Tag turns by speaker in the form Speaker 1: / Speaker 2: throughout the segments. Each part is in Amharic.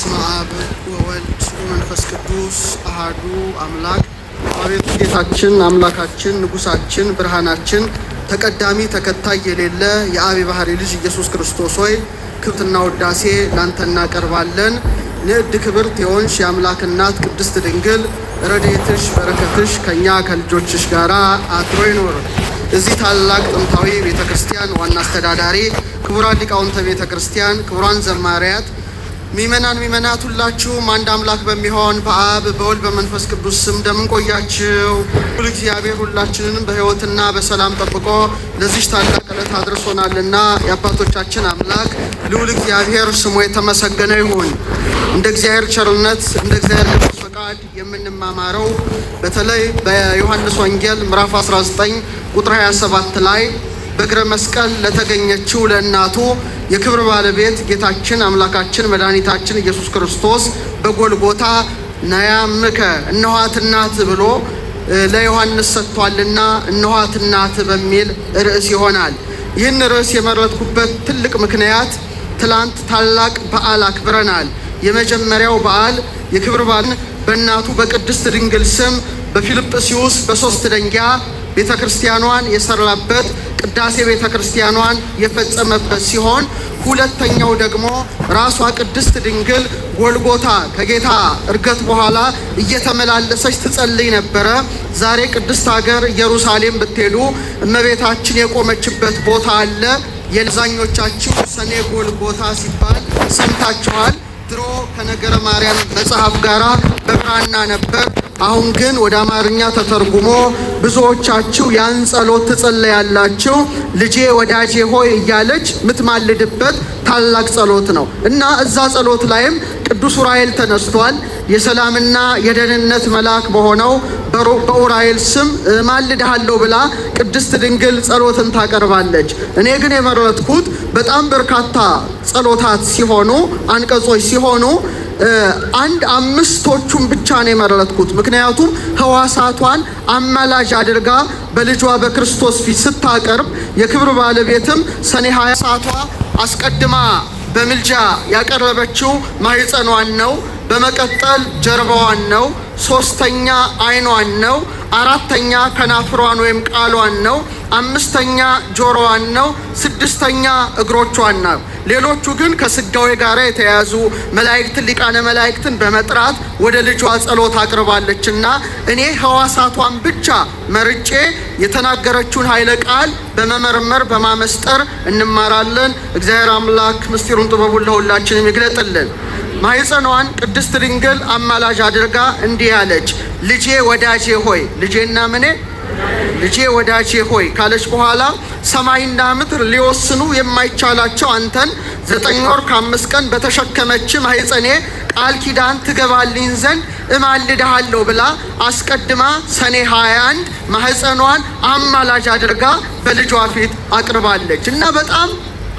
Speaker 1: በስመ አብ ወወልድ ወመንፈስ ቅዱስ አሐዱ አምላክ። አቤቱ ጌታችን አምላካችን ንጉሳችን ብርሃናችን ተቀዳሚ ተከታይ የሌለ የአብ ባህሪ ልጅ ኢየሱስ ክርስቶስ ሆይ ክብርና ውዳሴ ላንተ እናቀርባለን። ንዕድ ክብርት የሆንሽ የአምላክ እናት ቅድስት ድንግል ረድኤትሽ በረከትሽ ከኛ ከልጆችሽ ጋር አድሮ ይኖር። እዚህ ታላቅ ጥንታዊ ቤተክርስቲያን ዋና አስተዳዳሪ ክቡራን ሊቃውንተ ቤተክርስቲያን፣ ክቡራን ዘማሪያት፣ ሚመናት ሁላችሁም አንድ አምላክ በሚሆን በአብ በወልድ በመንፈስ ቅዱስ ስም እንደምን ቆያችሁ? ሁሉ እግዚአብሔር ሁላችንንም በሕይወትና በሰላም ጠብቆ ለዚህ ታላቅ ዕለት አድርሶናልና የአባቶቻችን አምላክ ልዑል እግዚአብሔር ስሙ የተመሰገነ ይሁን። እንደ እግዚአብሔር ቸርነት እንደ እግዚአብሔር ቅዱስ ፈቃድ የምንማማረው በተለይ በዮሐንስ ወንጌል ምዕራፍ 19 ቁጥር 27 ላይ በእግረ መስቀል ለተገኘችው ለእናቱ የክብር ባለቤት ጌታችን አምላካችን መድኃኒታችን ኢየሱስ ክርስቶስ በጎልጎታ ናያምከ እነኋት እናት ብሎ ለዮሐንስ ሰጥቷልና እነኋት እናት በሚል ርዕስ ይሆናል። ይህን ርዕስ የመረጥኩበት ትልቅ ምክንያት ትላንት ታላቅ በዓል አክብረናል። የመጀመሪያው በዓል የክብር በዓል በእናቱ በቅድስት ድንግል ስም በፊልጵስዩስ በሶስት ደንጊያ ቤተክርስቲያኗን የሰራበት ቅዳሴ ቤተክርስቲያኗን የፈጸመበት ሲሆን ሁለተኛው ደግሞ ራሷ ቅድስት ድንግል ጎልጎታ ከጌታ እርገት በኋላ እየተመላለሰች ትጸልይ ነበረ። ዛሬ ቅድስት ሀገር ኢየሩሳሌም ብትሄዱ እመቤታችን የቆመችበት ቦታ አለ። የዛኞቻችሁ ሰኔ ጎልጎታ ሲባል ሰምታችኋል። ድሮ ከነገረ ማርያም መጽሐፍ ጋራ በብራና ነበር። አሁን ግን ወደ አማርኛ ተተርጉሞ ብዙዎቻችሁ ያን ጸሎት ትጸለያላችሁ። ልጄ ወዳጄ ሆይ እያለች ምትማልድበት ታላቅ ጸሎት ነው እና እዛ ጸሎት ላይም ቅዱስ ኡራኤል ተነስቷል። የሰላምና የደህንነት መልአክ በሆነው በኡራኤል ስም ማልድሃለሁ ብላ ቅድስት ድንግል ጸሎትን ታቀርባለች። እኔ ግን የመረጥኩት በጣም በርካታ ጸሎታት ሲሆኑ አንቀጾች ሲሆኑ አንድ አምስቶቹን ብቻ ነው የመረጥኩት። ምክንያቱም ሕዋሳቷን አማላጅ አድርጋ በልጇ በክርስቶስ ፊት ስታቀርብ የክብር ባለቤትም ሰኔ 20 ሰዓቷ አስቀድማ በምልጃ ያቀረበችው ማህፀኗን ነው። በመቀጠል ጀርባዋን ነው። ሶስተኛ አይኗን ነው። አራተኛ ከናፍሯን ወይም ቃሏን ነው። አምስተኛ ጆሮዋን ነው። ስድስተኛ እግሮቿን ነው። ሌሎቹ ግን ከስጋዌ ጋር የተያዙ መላእክትን ሊቃነ መላእክትን በመጥራት ወደ ልጇ ጸሎት አቅርባለችና እኔ ሕዋሳቷን ብቻ መርጬ የተናገረችውን ኃይለ ቃል በመመርመር በማመስጠር እንማራለን። እግዚአብሔር አምላክ ምስጢሩን ጥበቡን ለሁላችንም ይግለጥልን። ማህፀኗን ቅድስት ድንግል አማላጅ አድርጋ እንዲህ አለች፣ ልጄ ወዳጄ ሆይ። ልጄና ምኔ? ልጄ ወዳጄ ሆይ ካለች በኋላ ሰማይና ምድር ሊወስኑ የማይቻላቸው አንተን 9 ወር ከ5 ቀን በተሸከመች ማህፀኔ ቃል ኪዳን ትገባልኝ ዘንድ እማልድሃለሁ ብላ አስቀድማ ሰኔ 21 ማህፀኗን አማላጅ አድርጋ በልጇ ፊት አቅርባለች እና በጣም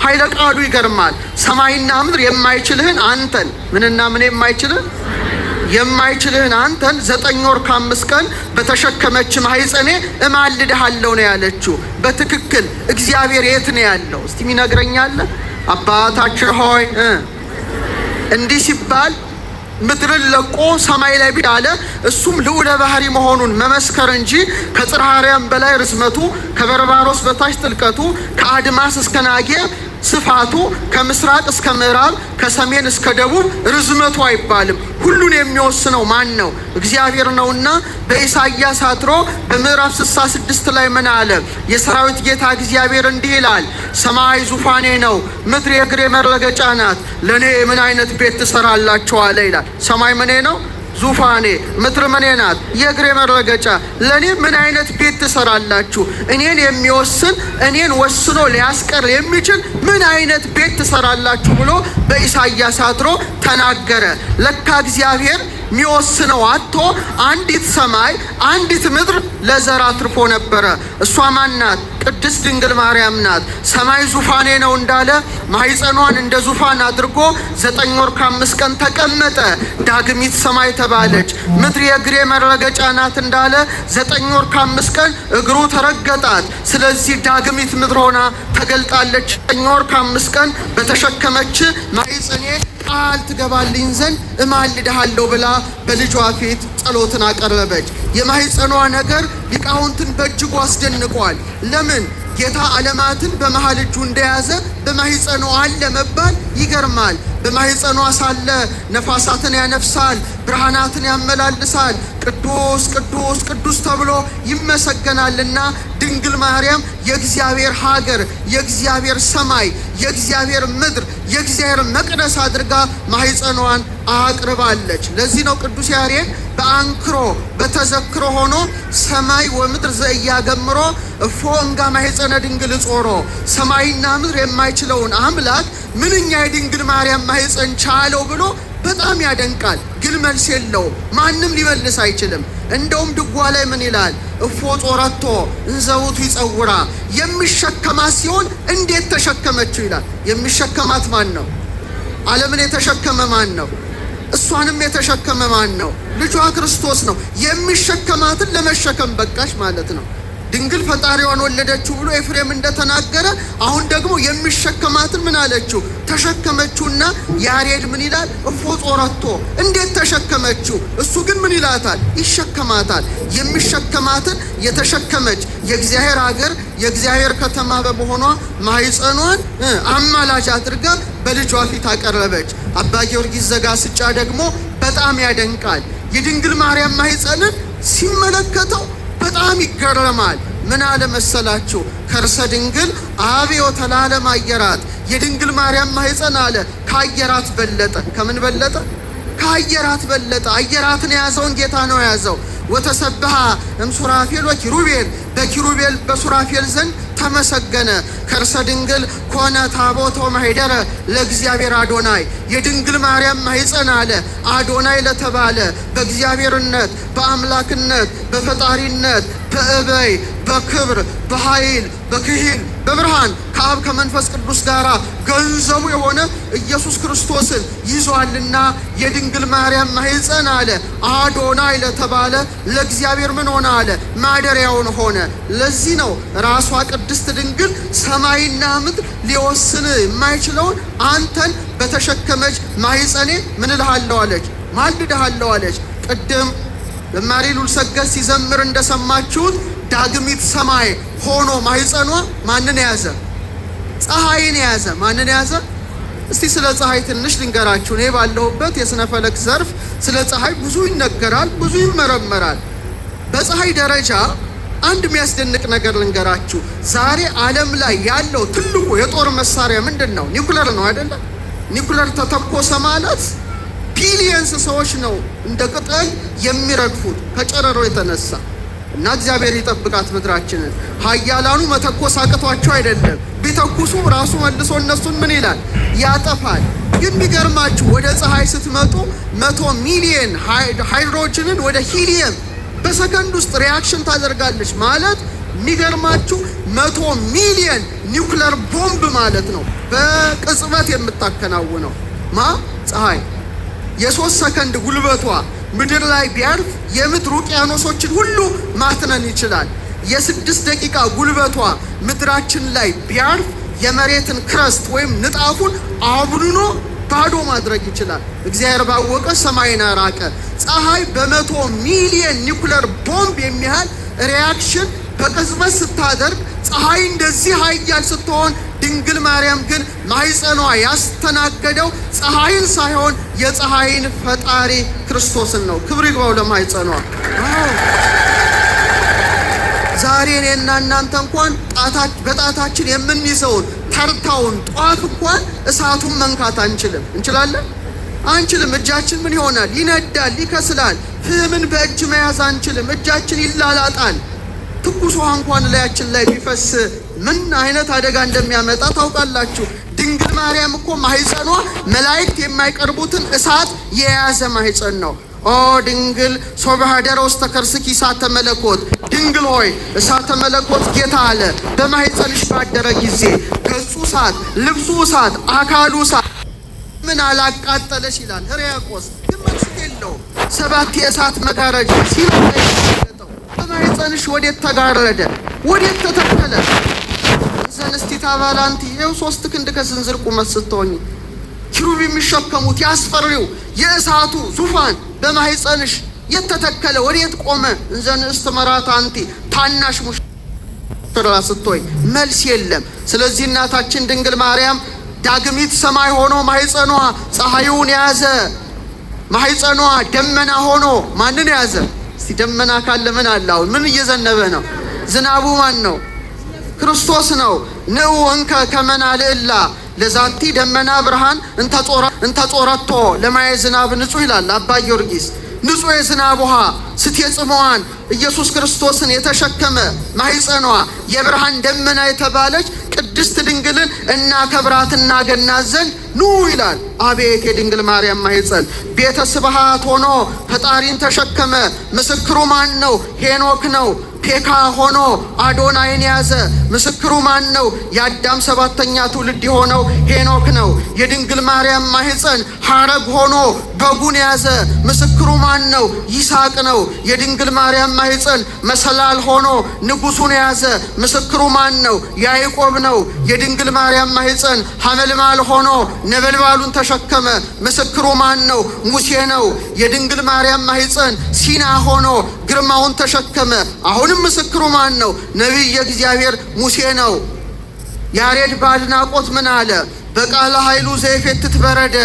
Speaker 1: ኃይለ ቃሉ ይገርማል። ሰማይና ምድር የማይችልህን አንተን ምንና ምን የማይችልህን አንተን 9 ወር ከ5 ቀን በተሸከመች ማህፀኔ እማልድሃለሁ ነው ያለችው። በትክክል እግዚአብሔር የት ነው ያለው? እስቲ ሚነግረኛል? አባታችን ሆይ እንዲህ ሲባል ምድርን ለቆ ሰማይ ላይ ቢዳለ እሱም ልዑለ ባህሪ መሆኑን መመስከር እንጂ ከጽርሐ አርያም በላይ ርዝመቱ፣ ከበርባሮስ በታች ጥልቀቱ፣ ከአድማስ እስከ ናጌ ስፋቱ፣ ከምስራቅ እስከ ምዕራብ ከሰሜን እስከ ደቡብ ርዝመቱ አይባልም። ሁሉን የሚወስነው ማን ነው? እግዚአብሔር ነውና በኢሳይያስ አድሮ በምዕራፍ 66 ላይ ምን አለ? የሰራዊት ጌታ እግዚአብሔር እንዲህ ይላል፣ ሰማይ ዙፋኔ ነው፣ ምድር የእግሬ መረገጫ ናት። ለእኔ ምን አይነት ቤት ትሰራላችሁ አለ ይላል። ሰማይ ምኔ ነው? ዙፋኔ። ምድር ምኔ ናት? የእግሬ መረገጫ። ለእኔ ምን አይነት ቤት ትሰራላችሁ? እኔን የሚወስን እኔን ወስኖ ሊያስቀር የሚችል ምን አይነት ቤት ትሰራላችሁ ብሎ በኢሳይያስ አድሮ ተናገረ። ለካ እግዚአብሔር ሚወስነው አጥቶ አንዲት ሰማይ አንዲት ምድር ለዘር አትርፎ ነበረ። እሷ ማን ናት? ቅድስት ድንግል ማርያም ናት። ሰማይ ዙፋኔ ነው እንዳለ ማህፀኗን እንደ ዙፋን አድርጎ 9 ወር ከ5 ቀን ተቀመጠ። ዳግሚት ሰማይ ተባለች። ምድር የእግሬ መረገጫ ናት እንዳለ 9 ወር ከ5 ቀን እግሩ ተረገጣት። ስለዚህ ዳግሚት ምድር ሆና ተገልጣለች። 9 ወር ከ5 ቀን በተሸከመች ማህፀኔ ቃል ትገባልኝ ዘንድ እማልድሃለሁ ብላ በልጇ ፊት ጸሎትን አቀረበች። የማህፀኗ ነገር ሊቃውንትን በእጅጉ አስደንቋል። ለምን? ጌታ ዓለማትን በመሃል እጁ እንደያዘ በማህፀኗ አለ መባል ይገርማል። በማህፀኗ ሳለ ነፋሳትን ያነፍሳል፣ ብርሃናትን ያመላልሳል፣ ቅዱስ ቅዱስ ቅዱስ ተብሎ ይመሰገናልና ድንግል ማርያም የእግዚአብሔር ሀገር፣ የእግዚአብሔር ሰማይ፣ የእግዚአብሔር ምድር፣ የእግዚአብሔር መቅደስ አድርጋ ማህፀኗን አቅርባለች። ለዚህ ነው ቅዱስ ያሬድ በአንክሮ በተዘክሮ ሆኖ ሰማይ ወምድር ዘእያገምሮ እፎ እንጋ ማህፀነ ድንግል ጾሮ፣ ሰማይና ምድር የማይችለውን አምላክ ምንኛ የድንግል ማርያም ማህፀን ቻለው ብሎ በጣም ያደንቃል። ግን መልስ የለውም፣ ማንም ሊመልስ አይችልም። እንደውም ድጓ ላይ ምን ይላል? እፎ ጾረቶ እንዘውቱ ይጸውራ፣ የሚሸከማት ሲሆን እንዴት ተሸከመችው ይላል። የሚሸከማት ማን ነው? ዓለምን የተሸከመ ማን ነው? እሷንም የተሸከመ ማን ነው? ልጇ ክርስቶስ ነው። የሚሸከማትን ለመሸከም በቃሽ ማለት ነው። ድንግል ፈጣሪዋን ወለደችው ብሎ ኤፍሬም እንደተናገረ አሁን ደግሞ የሚሸከማትን ምን አለችው? ተሸከመችውና ያሬድ ምን ይላል? እፎ ጾረቶ፣ እንዴት ተሸከመችው? እሱ ግን ምን ይላታል? ይሸከማታል። የሚሸከማትን የተሸከመች የእግዚአብሔር ሀገር የእግዚአብሔር ከተማ በመሆኗ ማህፀኗን አማላጅ አድርጋ በልጇ ፊት አቀረበች። አባ ጊዮርጊስ ዘጋስጫ ደግሞ በጣም ያደንቃል። የድንግል ማርያም ማህፀንን ሲመለከተው በጣም ይገረማል። ምን አለ መሰላችሁ? ከርሰ ድንግል አብዮ ተላለም አየራት። የድንግል ማርያም ማህፀን አለ ከአየራት በለጠ። ከምን በለጠ? ከአየራት በለጠ። አየራትን የያዘውን ጌታ ነው የያዘው። ወተሰብሃ እምሱራፌል ወኪሩቤል፣ በኪሩቤል በሱራፌል ዘንድ ተመሰገነ። ከርሰ ድንግል ኮነ ታቦቶ ማኅደረ ለእግዚአብሔር አዶናይ። የድንግል ማርያም ማህፀን አለ አዶናይ ለተባለ በእግዚአብሔርነት፣ በአምላክነት፣ በፈጣሪነት፣ በእበይ፣ በክብር፣ በኃይል፣ በክሂል፣ በብርሃን ከአብ ከመንፈስ ቅዱስ ጋር ገንዘቡ የሆነ ኢየሱስ ክርስቶስን ይዟልና የድንግል ማርያም ማህፀን አለ አዶናይ ለተባለ ለእግዚአብሔር ምን ሆነ አለ? ማደሪያውን ሆነ። ለዚህ ነው ራሷ ቅድስት ድንግል ሰማይና ምድር ሊወስን የማይችለውን አንተን በተሸከመች ማህፀኔ ምን እልሃለሁ አለች? ማልድሃለሁ አለች። ቅድም ዘማሪ ሉልሰገድ ሲዘምር እንደሰማችሁት ዳግሚት ሰማይ ሆኖ ማህፀኗ ማንን ያዘ? ፀሐይን ያዘ። ማንን ያዘ? እስቲ ስለ ፀሐይ ትንሽ ልንገራችሁ። እኔ ባለሁበት የሥነ ፈለክ ዘርፍ ስለ ፀሐይ ብዙ ይነገራል፣ ብዙ ይመረመራል። በፀሐይ ደረጃ አንድ የሚያስደንቅ ነገር ልንገራችሁ። ዛሬ ዓለም ላይ ያለው ትልቁ የጦር መሳሪያ ምንድን ነው? ኒውክለር ነው አይደለ? ኒውክለር ተተኮሰ ማለት ቢሊየንስ ሰዎች ነው እንደ ቅጠል የሚረግፉት ከጨረሮ የተነሳ እና እግዚአብሔር ይጠብቃት ምድራችንን። ኃያላኑ መተኮስ አቅቷቸው አይደለም፣ ቢተኩሱ ራሱ መልሶ እነሱን ምን ይላል? ያጠፋል። ግን የሚገርማችሁ ወደ ፀሐይ ስትመጡ 100 ሚሊየን ሃይድሮጅንን ወደ ሂሊየም በሰከንድ ውስጥ ሪያክሽን ታደርጋለች ማለት የሚገርማችሁ 100 ሚሊየን ኒውክለር ቦምብ ማለት ነው በቅጽበት የምታከናውነው ፀሐይ። የ3 ሰከንድ ጉልበቷ ምድር ላይ ቢያርፍ የምድር ውቅያኖሶችን ሁሉ ማትነን ይችላል። የ6 ደቂቃ ጉልበቷ ምድራችን ላይ ቢያርፍ የመሬትን ክረስት ወይም ንጣፉን አቡድኖ ባዶ ማድረግ ይችላል። እግዚአብሔር ባወቀ ሰማይን አራቀ። ፀሐይ በ100 ሚሊየን ኒውክለር ቦምብ የሚያህል ሪያክሽን በቅጽበት ስታደርግ ፀሐይ እንደዚህ ኃያል ስትሆን ድንግል ማርያም ግን ማህፀኗ ያስተናገደው ፀሐይን ሳይሆን የፀሐይን ፈጣሪ ክርስቶስን ነው። ክብር ይግባው ለማህፀኗ። ዛሬ እኔና እናንተ እንኳን በጣታችን የምንይዘውን ተርታውን ጧፍ እንኳን እሳቱን መንካት አንችልም። እንችላለን? አንችልም። እጃችን ምን ይሆናል? ይነዳል፣ ይከስላል። ፍምን በእጅ መያዝ አንችልም። እጃችን ይላላጣል። ትኩስ ውሃ እንኳን ላያችን ላይ ቢፈስ ምን አይነት አደጋ እንደሚያመጣ ታውቃላችሁ። ድንግል ማርያም እኮ ማህፀኗ መላእክት የማይቀርቡትን እሳት የያዘ ማህፀን ነው። ኦ ድንግል ሶባሃደረ ውስተ ከርስኪ እሳተ መለኮት፣ ድንግል ሆይ እሳተ መለኮት ጌታ አለ በማህፀንሽ ባደረ ጊዜ ገጹ እሳት፣ ልብሱ እሳት፣ አካሉ እሳት ምን አላቃጠለሽ ይላል ሕርያቆስ። ግን መልስ የለውም። 7 የእሳት መጋረጃ ሲለጠው በማህፀንሽ ወዴት ተጋረደ? ወዴት ተተከለ? ዘንስቲ ታባላንቲ ይኸው 3 ክንድ ከስንዝር ቁመት ስትሆኝ ኪሩብ የሚሸከሙት ያስፈሪው የእሳቱ ዙፋን በማህፀንሽ የተተከለ ወዴት ቆመ? እንዘንስት መራት አንቲ ታናሽ ሙሽራ ስትሆይ መልስ የለም። ስለዚህ እናታችን ድንግል ማርያም ዳግሚት ሰማይ ሆኖ ማህፀኗ ፀሐዩን ያዘ። ማህፀኗ ደመና ሆኖ ማንን ያዘ? እስቲ ደመና ካለ ምን አለ? አሁን ምን እየዘነበ ነው? ዝናቡ ማን ነው? ክርስቶስ ነው። ንዑ እንከ ከመና ልዕላ ለዛቲ ደመና ብርሃን እንተጾረቶ ለማየ ዝናብ ንጹህ ይላል አባ ጊዮርጊስ። ንጹህ የዝናብ ውሃ ስትየጽመዋን ኢየሱስ ክርስቶስን የተሸከመ ማህፀኗ የብርሃን ደመና የተባለች ቅድስት ድንግልን እናከብራት እናገናት ዘንድ ኑ ይላል። አቤት የድንግል ማርያም ማህፀን ቤተ ስብሐት ሆኖ ፈጣሪን ተሸከመ። ምስክሩ ማን ነው? ሄኖክ ነው። ፔካ ሆኖ አዶናይን ያዘ። ምስክሩ ማን ነው? የአዳም 7ኛ ትውልድ የሆነው ሄኖክ ነው። የድንግል ማርያም ማህፀን ሐረግ ሆኖ በጉን ያዘ። ምስክሩ ማን ነው? ይስሐቅ ነው። የድንግል ማርያም ማህፀን መሰላል ሆኖ ንጉሱን ያዘ። ምስክሩ ማን ነው? ያዕቆብ ነው። የድንግል ማርያም ማህፀን ሐመልማል ሆኖ ነበልባሉን ተሸከመ። ምስክሩ ማን ነው? ሙሴ ነው። የድንግል ማርያም ማህፀን ሲና ሆኖ ግርማውን ተሸከመ። አሁንም ምስክሩ ማን ነው? ነቢየ እግዚአብሔር ሙሴ ነው። ያሬድ ባድናቆት ምን አለ? በቃለ ኃይሉ ዘይፌትት በረደ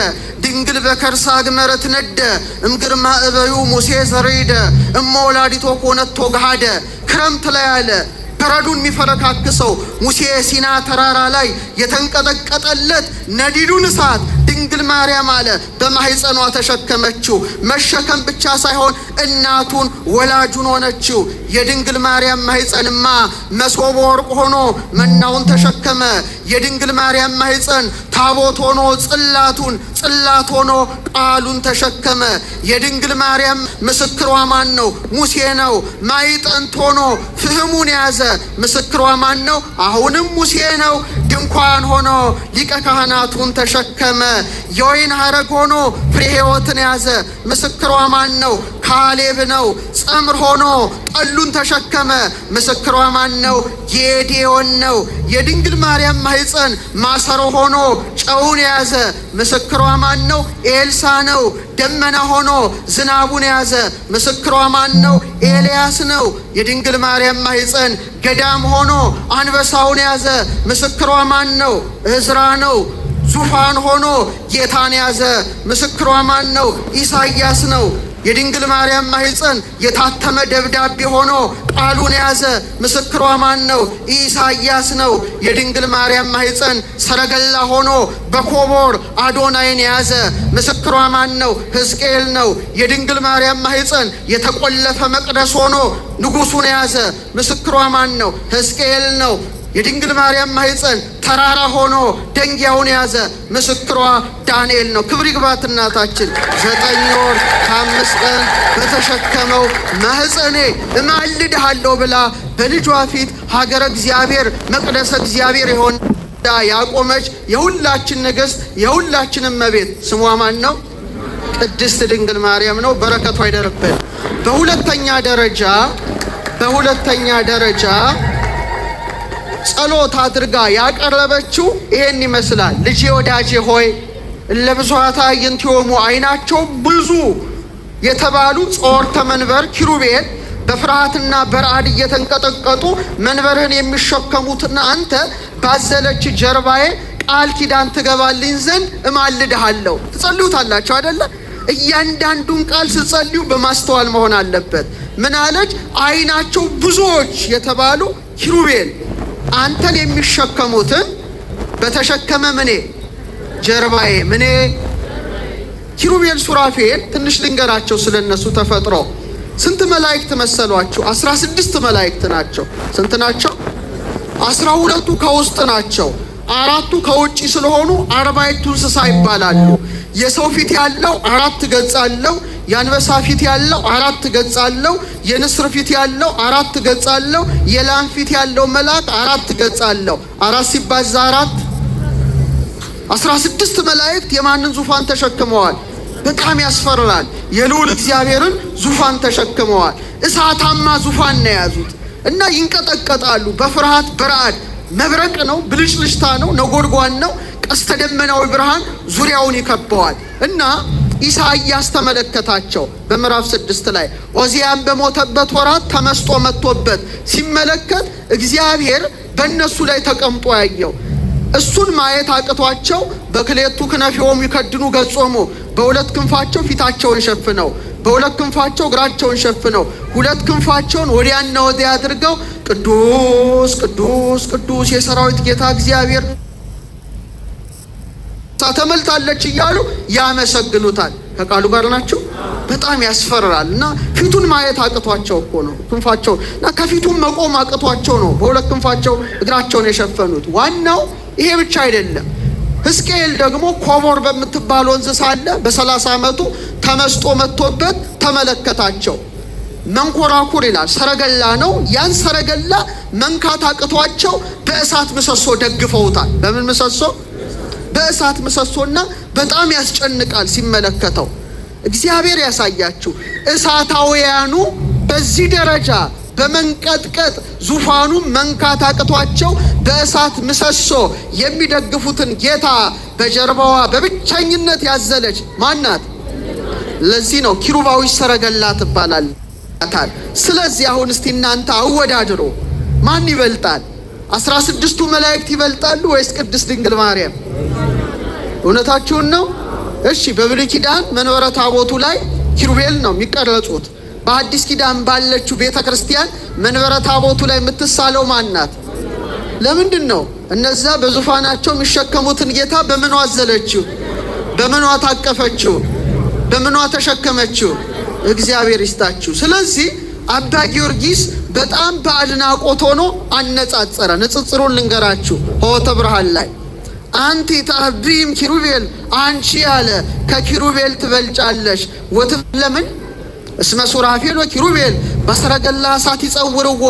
Speaker 1: ድንግል በከርሳ ግመረት ነደ እምግርማ እበዩ ሙሴ ዘሬደ እሞ ወላዲቶ ኮነቶ ገሃደ። ክረምት ላይ አለ በረዱን የሚፈረካክሰው ሙሴ ሲና ተራራ ላይ የተንቀጠቀጠለት ነዲዱን እሳት ድንግል ማርያም አለ በማህፀኗ ተሸከመችው። መሸከም ብቻ ሳይሆን እናቱን ወላጁን ሆነችው። የድንግል ማርያም ማህፀንማ መሶበ ወርቅ ሆኖ መናውን ተሸከመ። የድንግል ማርያም ማህፀን ታቦት ሆኖ ጽላት ሆኖ ቃሉን ተሸከመ። የድንግል ማርያም ምስክሯ ማን ነው? ሙሴ ነው። ማይጠንት ሆኖ ፍህሙን ያዘ። ምስክሯ ማን ነው? አሁንም ሙሴ ነው። ድንኳን ሆኖ ሊቀ ካህናቱን ተሸከመ። የወይን ሐረግ ሆኖ ፍሬ ሕይወትን ያዘ። ምስክሯ ማን ነው? ካሌብ ነው። ጸምር ሆኖ ጠሉን ተሸከመ። ምስክሯ ማን ነው? ጌዴዎን ነው። የድንግል ማርያም ማህፀን ማሰሮ ሆኖ ጨውን ያዘ። ምስክሯ ማን ነው? ኤልሳ ነው። ደመና ሆኖ ዝናቡን ያዘ። ምስክሯ ማን ነው? ኤልያስ ነው። የድንግል ማርያም ማህፀን ገዳም ሆኖ አንበሳውን ያዘ። ምስክሯ ማን ነው? እዝራ ነው። ዙፋን ሆኖ ጌታን ያዘ። ምስክሯ ማን ነው? ኢሳይያስ ነው። የድንግል ማርያም ማህፀን የታተመ ደብዳቤ ሆኖ ቃሉን ያዘ። ምስክሯ ማን ነው? ኢሳይያስ ነው። የድንግል ማርያም ማህፀን ሰረገላ ሆኖ በኮቦር አዶናይን ያዘ። ምስክሯ ማን ነው? ሕዝቅኤል ነው። የድንግል ማርያም ማህፀን የተቆለፈ መቅደስ ሆኖ ንጉሱን ያዘ። ምስክሯ ማን ነው? ሕዝቅኤል ነው። የድንግል ማርያም ማህፀን ተራራ ሆኖ ደንጊያውን ያዘ። ምስክሯ ዳንኤል ነው። ክብር ይግባት እናታችን 9 ወር ከ5 ቀን በተሸከመው ማህፀኔ እማልድሃለሁ ብላ በልጇ ፊት ሀገረ እግዚአብሔር መቅደሰ እግዚአብሔር የሆነ ያቆመች የሁላችን ንግሥት የሁላችን እመቤት ስሟ ማን ነው? ቅድስት ድንግል ማርያም ነው። በረከቷ ይደርብን። በሁለተኛ ደረጃ ጸሎት አድርጋ ያቀረበችው ይሄን ይመስላል። ልጄ ወዳጄ ሆይ ለብዙኃት አዕይንቲሆሙ አይናቸው ብዙ የተባሉ ጾርተ መንበር ኪሩቤል በፍርሃትና በረዓድ እየተንቀጠቀጡ መንበርህን የሚሸከሙትና አንተ ባዘለች ጀርባዬ ቃል ኪዳን ትገባልኝ ዘንድ እማልድሃለሁ። ትጸልዩታላችሁ አይደለ? እያንዳንዱን ቃል ስትጸልዩ በማስተዋል መሆን አለበት። ምን አለች? አይናቸው ብዙዎች የተባሉ ኪሩቤል አንተን የሚሸከሙትን በተሸከመ ምኔ ጀርባዬ ምኔ ኪሩቤል ሱራፌል ትንሽ ልንገራቸው ስለነሱ ተፈጥሮ። ስንት መላእክት መሰሏችሁ? 16 መላእክት ናቸው። ስንት ናቸው? 12ቱ ከውስጥ ናቸው። 4ቱ ከውጪ ስለሆኑ 40 እንስሳ ይባላሉ። የሰው ፊት ያለው 4 ገጽ አለው። የአንበሳ ፊት ያለው 4 ገጽ አለው። የንስር ፊት ያለው 4 ገጽ አለው። የላም ፊት ያለው መልአክ 4 ገጽ አለው። 4 ሲባዛ 4 16 መላእክት የማንን ዙፋን ተሸክመዋል? በጣም ያስፈራል። የልዑል እግዚአብሔርን ዙፋን ተሸክመዋል። እሳታማ ዙፋን ነው የያዙት እና ይንቀጠቀጣሉ በፍርሃት በረዓድ። መብረቅ ነው፣ ብልጭልጭታ ነው፣ ነጎድጓድ ነው። ቀስተ ደመናዊ ብርሃን ዙሪያውን ይከበዋል እና ኢሳይያስ ተመለከታቸው በምዕራፍ 6 ላይ ኦዚያን በሞተበት ወራት ተመስጦ መጥቶበት ሲመለከት እግዚአብሔር በእነሱ ላይ ተቀምጦ ያየው። እሱን ማየት አቅቷቸው በክሌቱ ክነፊሆሙ ይከድኑ ገጾሙ በሁለት ክንፋቸው ፊታቸውን ሸፍነው በሁለት ክንፋቸው እግራቸውን ሸፍነው ሁለት ክንፋቸውን ወዲያና ወዲያ አድርገው ቅዱስ ቅዱስ ቅዱስ የሰራዊት ጌታ እግዚአብሔር ተመልታለች እያሉ ያመሰግኑታል። ከቃሉ ጋር ናቸው። በጣም ያስፈራል እና ፊቱን ማየት አቅቷቸው እኮ ነው ክንፋቸው እና ከፊቱን መቆም አቅቷቸው ነው በሁለት ክንፋቸው እግራቸውን የሸፈኑት። ዋናው ይሄ ብቻ አይደለም። ሕዝቅኤል ደግሞ ኮቦር በምትባል ወንዝ ሳለ በ30 ዓመቱ ተመስጦ መጥቶበት ተመለከታቸው። መንኮራኩር ይላል ሰረገላ ነው። ያን ሰረገላ መንካት አቅቷቸው በእሳት ምሰሶ ደግፈውታል። በምን ምሰሶ? በእሳት ምሰሶና በጣም ያስጨንቃል ሲመለከተው። እግዚአብሔር ያሳያችሁ። እሳታውያኑ በዚህ ደረጃ በመንቀጥቀጥ ዙፋኑ መንካት አቅቷቸው በእሳት ምሰሶ የሚደግፉትን ጌታ በጀርባዋ በብቸኝነት ያዘለች ማናት? ለዚህ ነው ኪሩባዊ ሰረገላ ትባላለች። ስለዚህ አሁን እስቲ እናንተ አወዳድሮ ማን ይበልጣል? 16ቱ መላእክት ይበልጣሉ ወይስ ቅድስት ድንግል ማርያም? እውነታችሁን ነው? እሺ በብሉይ ኪዳን መንበረ ታቦቱ ላይ ኪሩቤል ነው የሚቀረጹት። በአዲስ ኪዳን ባለችው ቤተ ክርስቲያን መንበረ ታቦቱ ላይ የምትሳለው ማናት? ለምንድን ነው እነዛ በዙፋናቸው የሚሸከሙትን ጌታ በምኗ አዘለችው? በምኗ ታቀፈችው? በምኗ ተሸከመችው? እግዚአብሔር ይስጣችሁ። ስለዚህ አባ ጊዮርጊስ በጣም በአድናቆት ሆኖ አነጻጸረ። ንጽጽሩን ልንገራችሁ። ሆተ ብርሃን ላይ አንቲ ታህቢም ኪሩቤል አንቺ ያለ ከኪሩቤል ትበልጫለሽ። ለምን? እስመ ሱራፌል ወኪሩቤል በሰረገላ እሳት ይጸውርዎ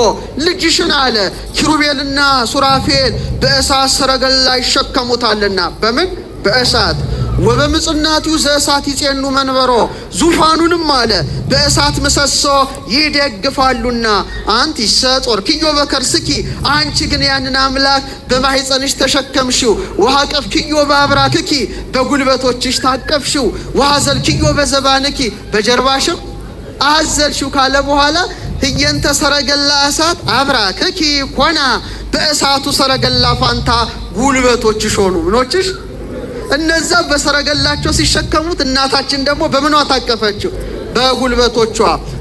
Speaker 1: ልጅሽን አለ። ኪሩቤልና ሱራፌል በእሳት ሰረገላ ይሸከሙታልና። በምን? በእሳት ወበምጽናቲው ዘእሳት ይጼኑ መንበሮ ዙፋኑንም አለ በእሳት ምሰሶ ይደግፋሉና። አንቲ ሰጾር ኪዮ በከርስኪ አንቺ ግን ያንን አምላክ በማህፀንሽ ተሸከምሽው። ወሃቀፍ ኪዮ በአብራክኪ በጉልበቶችሽ ታቀፍሽው። ወሃዘል ኪዮ በዘባንኪ በጀርባሽም አዘልሽው ካለ በኋላ ህየንተ ሰረገላ እሳት አብራክኪ ኮና በእሳቱ ሰረገላ ፋንታ ጉልበቶችሽ ሆኑ። ምኖችሽ? እነዛ በሰረገላቸው ሲሸከሙት እናታችን ደግሞ በምኗ ታቀፈችው? በጉልበቶቿ።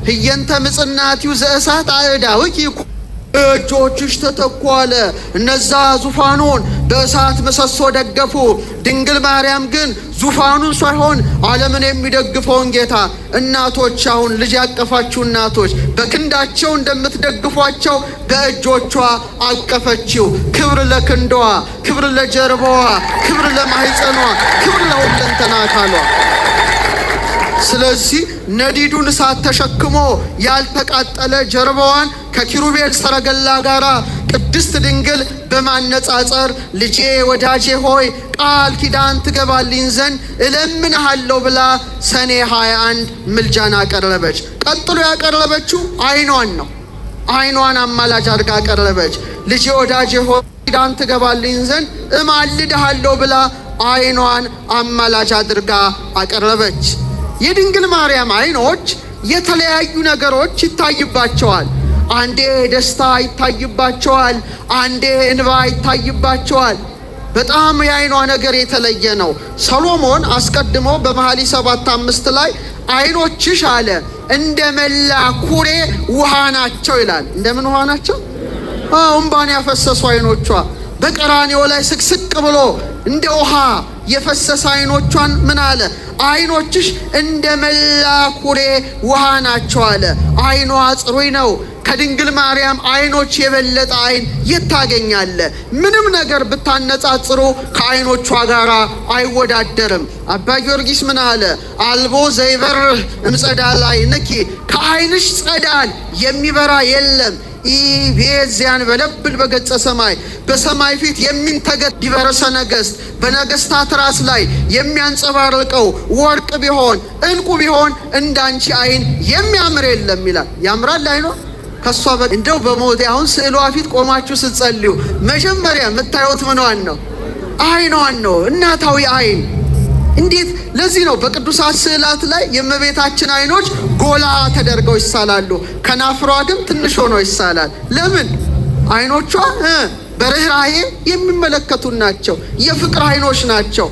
Speaker 1: ህየንተ ምጽናቲው ዘእሳት አእዳውኪ እጆችሽ ተተኩ አለ። እነዛ ዙፋኑን በእሳት ምሰሶ ደገፉ። ድንግል ማርያም ግን ዙፋኑን ሳይሆን ዓለምን የሚደግፈውን ጌታ እናቶች፣ አሁን ልጅ ያቀፋችሁ እናቶች በክንዳቸው እንደምትደግፏቸው በእጆቿ አቀፈችው። ክብር ለክንዷ፣ ክብር ለጀርባዋ፣ ክብር ለማህፀኗ፣ ክብር ለሁለንተና አካሏ። ስለዚህ ነዲዱን እሳት ተሸክሞ ያልተቃጠለ ጀርባዋን ከኪሩቤል ሰረገላ ጋራ ቅድስት ድንግል በማነጻጸር ልጄ ወዳጄ ሆይ ቃል ኪዳን ትገባልኝ ዘንድ እለምንሃለሁ ብላ ሰኔ 21 ምልጃን አቀረበች። ቀጥሎ ያቀረበችው አይኗን ነው። አይኗን አማላጅ አድርጋ አቀረበች። ልጄ ወዳጄ ሆይ ኪዳን ትገባልኝ ዘንድ እማልድሃለሁ ብላ አይኗን አማላጅ አድርጋ አቀረበች። የድንግል ማርያም አይኖች የተለያዩ ነገሮች ይታይባቸዋል። አንዴ ደስታ ይታይባቸዋል፣ አንዴ እንባ ይታይባቸዋል። በጣም የአይኗ ነገር የተለየ ነው። ሰሎሞን አስቀድሞ በመኃልየ 7:5 ላይ አይኖችሽ አለ እንደ መላ ኩሬ ውሃ ናቸው ይላል። እንደምን ውሃ ናቸው? እንባን ያፈሰሱ አይኖቿ በቀራንዮ ላይ ስቅስቅ ብሎ እንደ ውሃ የፈሰሰ አይኖቿን ምን አለ? አይኖችሽ እንደ መላ ኩሬ ውሃ ናቸው አለ። አይኗ ጽሩይ ነው። ከድንግል ማርያም አይኖች የበለጠ አይን የት ታገኛለ? ምንም ነገር ብታነጻጽሩ ከአይኖቿ ጋር አይወዳደርም። አባ ጊዮርጊስ ምን አለ? አልቦ ዘይበርህ እምጸዳል ዓይንኪ ከአይንሽ ጸዳል የሚበራ የለም። ኢቤዚያን በለብል በገጸ ሰማይ በሰማይ ፊት የሚንተገድ ዲበረሰ ነገስት በነገስታት ራስ ላይ የሚያንጸባርቀው ወርቅ ቢሆን እንቁ ቢሆን እንዳንቺ አይን የሚያምር የለም ይላል። ያምራል አይኗ ከሷ እንደው በሞቴ አሁን ስዕሏ ፊት ቆማችሁ ስትጸልዩ መጀመሪያ የምታዩት ምንዋን ነው? አይኗን ነው፣ እናታዊ አይን። እንዴት! ለዚህ ነው በቅዱሳት ስዕላት ላይ የእመቤታችን አይኖች ጎላ ተደርገው ይሳላሉ፣ ከናፍሯ ግን ትንሽ ሆኖ ይሳላል። ለምን? አይኖቿ በርህራሄ የሚመለከቱ ናቸው፣ የፍቅር አይኖች ናቸው።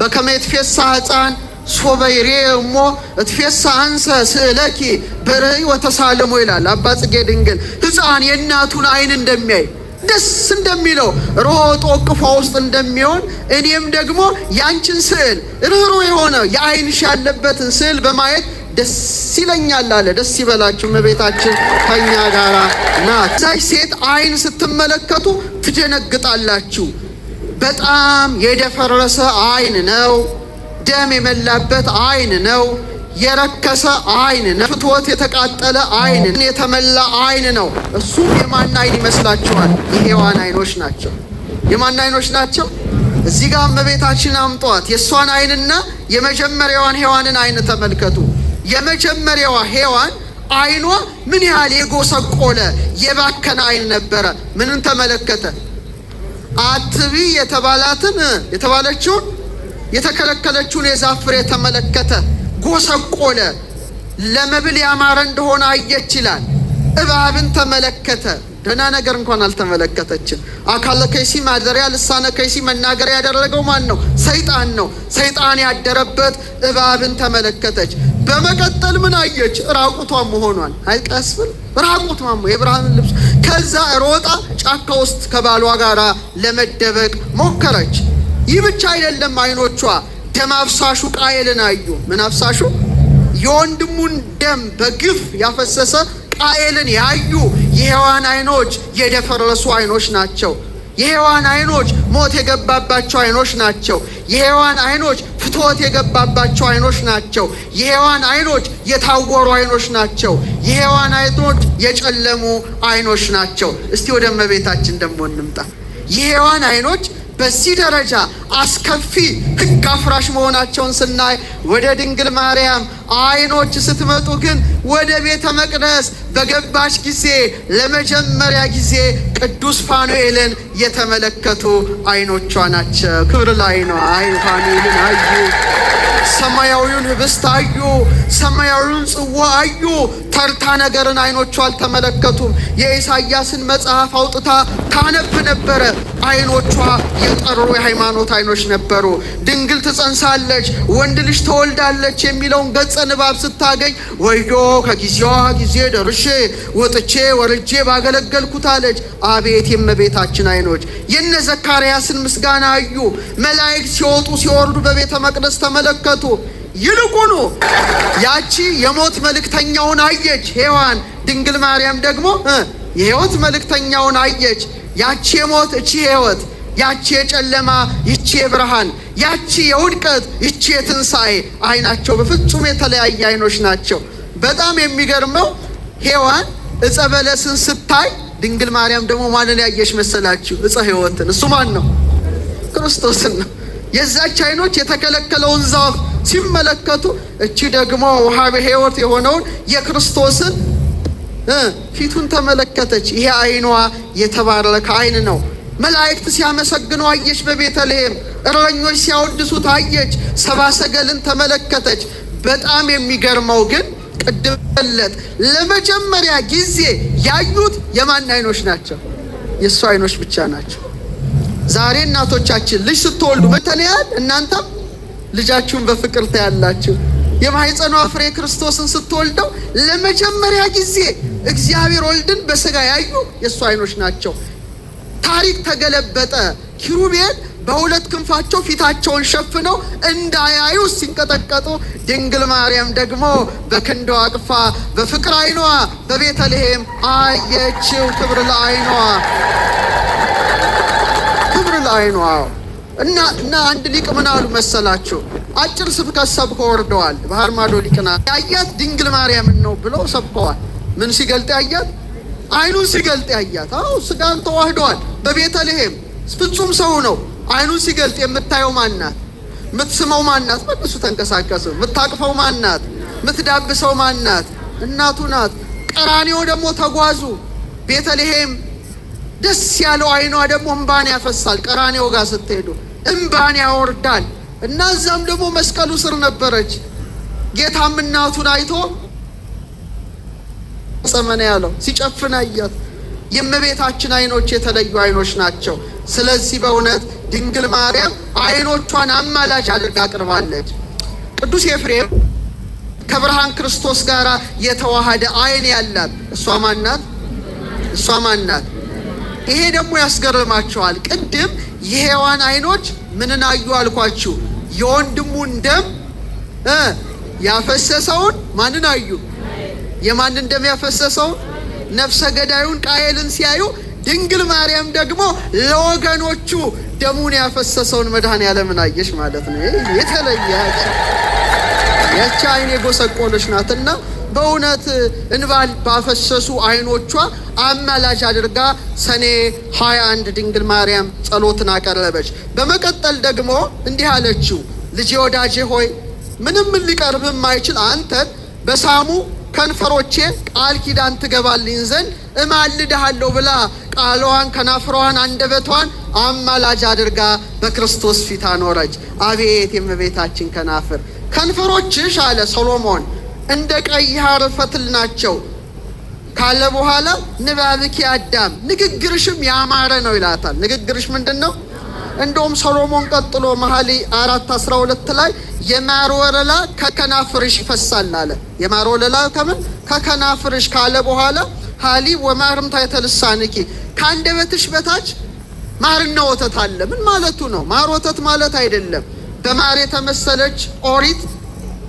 Speaker 1: በከመ ይትፌሳ ሕፃን ሶበ ይሬሞ እትፌሳ አንሰ ስእለኪ በርህይ ወተሳለሞ ይላል አባ ጽጌ ድንግል። ሕፃን የእናቱን አይን እንደሚያይ ደስ እንደሚለው ሮጦ እቅፏ ውስጥ እንደሚሆን እኔም ደግሞ ያንቺን ስዕል ርኅሩህ የሆነ የአይንሽ ያለበትን ስዕል በማየት ደስ ይለኛል አለ። ደስ ይበላችሁ፣ እመቤታችን ከኛ ጋራ ናት። ዛች ሴት አይን ስትመለከቱ ትደነግጣላችሁ። በጣም የደፈረሰ አይን ነው፣ ደም የመላበት አይን ነው፣ የረከሰ አይን ነው፣ ፍትወት የተቃጠለ አይን፣ የተመላ አይን ነው። እሱም የማን አይን ይመስላችኋል? የሔዋን አይኖች ናቸው። የማን አይኖች ናቸው? እዚህ ጋር እመቤታችን አምጧት። የእሷን አይንና የመጀመሪያዋን ሔዋንን አይን ተመልከቱ። የመጀመሪያዋ ሔዋን አይኗ ምን ያህል የጎሰቆለ የባከነ አይን ነበረ። ምንን ተመለከተ? አትቢ የተባለችውን የተከለከለችውን የዛፍ ፍሬ ተመለከተ። ጎሰቆለ። ለመብል ያማረ እንደሆነ አየች ይላል። እባብን ተመለከተ። ደህና ነገር እንኳን አልተመለከተችም። አካለ ከይሲ ማደሪያ ልሳነ ከይሲ መናገሪያ ያደረገው ማን ነው? ሰይጣን ነው። ሰይጣን ያደረበት እባብን ተመለከተች። በመቀጠል ምን አየች? ራቁቷን መሆኗን። አይቀስብል ራቁቷን የብርሃንን ልብስ። ከዛ ሮጣ ጫካ ውስጥ ከባሏ ጋር ለመደበቅ ሞከረች። ይህ ብቻ አይደለም። አይኖቿ ደም አፍሳሹ ቃየልን አዩ። ምን አፍሳሹ? የወንድሙን ደም በግፍ ያፈሰሰ ቃየልን ያዩ የሔዋን አይኖች የደፈረሱ አይኖች ናቸው። የሔዋን አይኖች ሞት የገባባቸው አይኖች ናቸው። የሔዋን አይኖች ፍትወት የገባባቸው አይኖች ናቸው። የሔዋን አይኖች የታወሩ አይኖች ናቸው። የሔዋን አይኖች የጨለሙ አይኖች ናቸው። እስቲ ወደ እመቤታችን ደግሞ እንምጣ። የሔዋን አይኖች በዚህ ደረጃ አስከፊ ሕግ አፍራሽ መሆናቸውን ስናይ ወደ ድንግል ማርያም አይኖች ስትመጡ ግን ወደ ቤተ መቅደስ በገባች ጊዜ ለመጀመሪያ ጊዜ ቅዱስ ፋኑኤልን የተመለከቱ አይኖቿ ናቸው። ክብር ላይ ነው። ፋኑኤልን አዩ። ሰማያዊውን ህብስት አዩ። ሰማያዊውን ጽዋ አዩ። ተርታ ነገርን አይኖቿ አልተመለከቱም። የኢሳያስን መጽሐፍ አውጥታ ታነብ ነበረ። አይኖቿ የጠሩ የሃይማኖት አይኖች ነበሩ። ድንግል ትጸንሳለች፣ ወንድ ልጅ ተወልዳለች የሚለውን ገጸ ንባብ ስታገኝ ወይዶ ከጊዜዋ ጊዜ ደርሼ ወጥቼ ወርጄ ባገለገልኩት አለች። አቤት የእመቤታችን አይኖች! የነ ዘካርያስን ምስጋና አዩ። መላእክት ሲወጡ ሲወርዱ በቤተ መቅደስ ተመለከቱ። ይልቁኑ ያቺ የሞት መልእክተኛውን አየች ሔዋን። ድንግል ማርያም ደግሞ የሕይወት መልእክተኛውን አየች። ያቺ የሞት እቺ ሕይወት፣ ያቺ የጨለማ ይቺ የብርሃን፣ ያቺ የውድቀት ይቺ የትንሣኤ። አይናቸው በፍጹም የተለያየ አይኖች ናቸው። በጣም የሚገርመው ሔዋን ዕፀ በለስን ስታይ ድንግል ማርያም ደግሞ ማንን ያየች መሰላችሁ? ዕፀ ሕይወትን። እሱ ማን ነው? ክርስቶስን ነው። የዛች አይኖች የተከለከለውን ዛፍ ሲመለከቱ፣ እቺ ደግሞ ውሃበ ሕይወት የሆነውን የክርስቶስን ፊቱን ተመለከተች። ይሄ አይኗ የተባረከ አይን ነው። መላእክት ሲያመሰግኑ አየች። በቤተልሔም እረኞች ሲያወድሱት አየች። ሰብአ ሰገልን ተመለከተች። በጣም የሚገርመው ግን ቅድም ለመጀመሪያ ጊዜ ያዩት የማን አይኖች ናቸው? የእሱ አይኖች ብቻ ናቸው። ዛሬ እናቶቻችን ልጅ ስትወልዱ መተለያል። እናንተም ልጃችሁን በፍቅር ታያላችሁ። የማህፀኗ ፍሬ ክርስቶስን ስትወልደው ለመጀመሪያ ጊዜ እግዚአብሔር ወልድን በስጋ ያዩ የእሱ አይኖች ናቸው። ታሪክ ተገለበጠ። ኪሩቤል በሁለት ክንፋቸው ፊታቸውን ሸፍነው እንዳያዩ ሲንቀጠቀጡ፣ ድንግል ማርያም ደግሞ በክንዷ አቅፋ በፍቅር አይኗ በቤተልሔም አየችው። ክብር ለአይኗ፣ ክብር ለአይኗ። እና አንድ ሊቅ ምን አሉ መሰላችሁ? አጭር ስብከት ሰብከው ወርደዋል። ባህር ማዶ ሊቅና ያያት ድንግል ማርያምን ነው ብለው ሰብከዋል። ምን ሲገልጥ ያያት? አይኑን ሲገልጥ ያያት። አዎ ስጋን ተዋህደዋል። በቤተልሔም ፍጹም ሰው ነው። አይኑን ሲገልጥ የምታየው ማናት? የምትስመው ማናት? በእሱ ተንቀሳቀሱ። የምታቅፈው ማናት? የምትዳብሰው ማናት? እናቱ ናት። ቀራንዮ ደግሞ ተጓዙ። ቤተልሔም ደስ ያለው አይኗ ደግሞ እንባን ያፈሳል። ቀራንዮ ጋር ስትሄዱ እንባን ያወርዳል። እና እዛም ደግሞ መስቀሉ ስር ነበረች። ጌታም እናቱን አይቶ ሰመነ ያለው ሲጨፍን አያት። የእመቤታችን አይኖች የተለዩ አይኖች ናቸው። ስለዚህ በእውነት ድንግል ማርያም አይኖቿን አማላጅ አድርጋ አቅርባለች። ቅዱስ ኤፍሬም ከብርሃን ክርስቶስ ጋር የተዋሃደ አይን ያላት እሷ ማናት? እሷ ማናት? ይሄ ደግሞ ያስገርማቸዋል። ቅድም የሔዋን አይኖች ምንን አዩ አልኳችሁ? የወንድሙን ደም ያፈሰሰውን ማንን አዩ? የማንን ደም ያፈሰሰውን? ነፍሰ ገዳዩን ቃየልን ሲያዩ፣ ድንግል ማርያም ደግሞ ለወገኖቹ ደሙን ያፈሰሰውን መድኃኔዓለምን አየሽ ማለት ነው። የተለየ ያቺ አይን የጎሰቆለች ናትና በእውነት እንባል ባፈሰሱ አይኖቿ አማላጅ አድርጋ ሰኔ 21 ድንግል ማርያም ጸሎትን አቀረበች። በመቀጠል ደግሞ እንዲህ አለችው፣ ልጄ ወዳጄ ሆይ ምንም ሊቀርብም ማይችል አንተን በሳሙ ከንፈሮቼ ቃል ኪዳን ትገባልኝ ዘንድ እማልድሃለሁ ብላ ቃሏን ከናፍሯን አንደበቷን አማላጅ አድርጋ በክርስቶስ ፊት አኖረች። አቤት የእመቤታችን ከናፍር! ከንፈሮችሽ አለ ሰሎሞን እንደ ቀይ ሐር ፈትል ናቸው ካለ በኋላ ንባብኪ አዳም ንግግርሽም ያማረ ነው ይላታል። ንግግርሽ ምንድን ነው? እንደውም ሰሎሞን ቀጥሎ መኃልየ 4:12 ላይ የማር ወለላ ከከናፍርሽ ይፈሳል አለ። የማር ወለላ ከምን? ከከናፍርሽ ካለ በኋላ ሐሊብ ወማርም ታሕተ ልሳንኪ ከአንደበትሽ በታች ማርና ወተት አለ። ምን ማለቱ ነው? ማር ወተት ማለት አይደለም። በማር የተመሰለች ኦሪት፣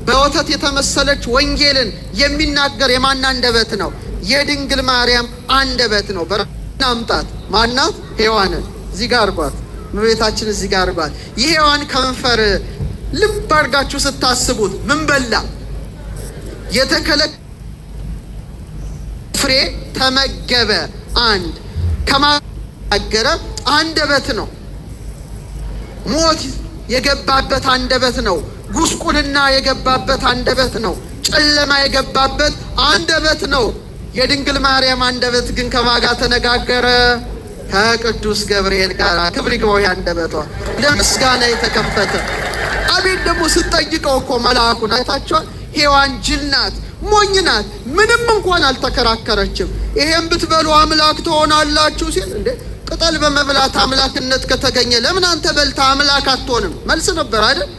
Speaker 1: በወተት የተመሰለች ወንጌልን የሚናገር የማን አንደበት ነው? የድንግል ማርያም አንደበት ነው። በናምጣት ማናት? ሔዋንን እዚህ ጋር አርጓት፣ እመቤታችን እዚህ ጋር አርጓት። የሔዋን ከንፈር ልብ አድርጋችሁ ስታስቡት ምን በላ? የተከለከለ ፍሬ ተመገበ። አንድ ከማገረ አንደበት ነው። ሞት የገባበት አንደበት ነው። ጉስቁልና የገባበት አንደበት ነው። ጨለማ የገባበት አንደበት ነው። የድንግል ማርያም አንደበት ግን ከማጋ ተነጋገረ? ከቅዱስ ገብርኤል ጋር። ክብር ይግባው አንደበቷ ለምስጋና የተከፈተ። አቤት ደግሞ ስትጠይቀው እኮ መልአኩን አይታችኋል? ሔዋን ጅል ናት፣ ሞኝ ናት። ምንም እንኳን አልተከራከረችም። ይሄን ብትበሉ አምላክ ትሆናላችሁ ሲል እንዴ ቅጠል በመብላት አምላክነት ከተገኘ ለምን አንተ በልታ አምላክ አትሆንም? መልስ ነበር አይደል?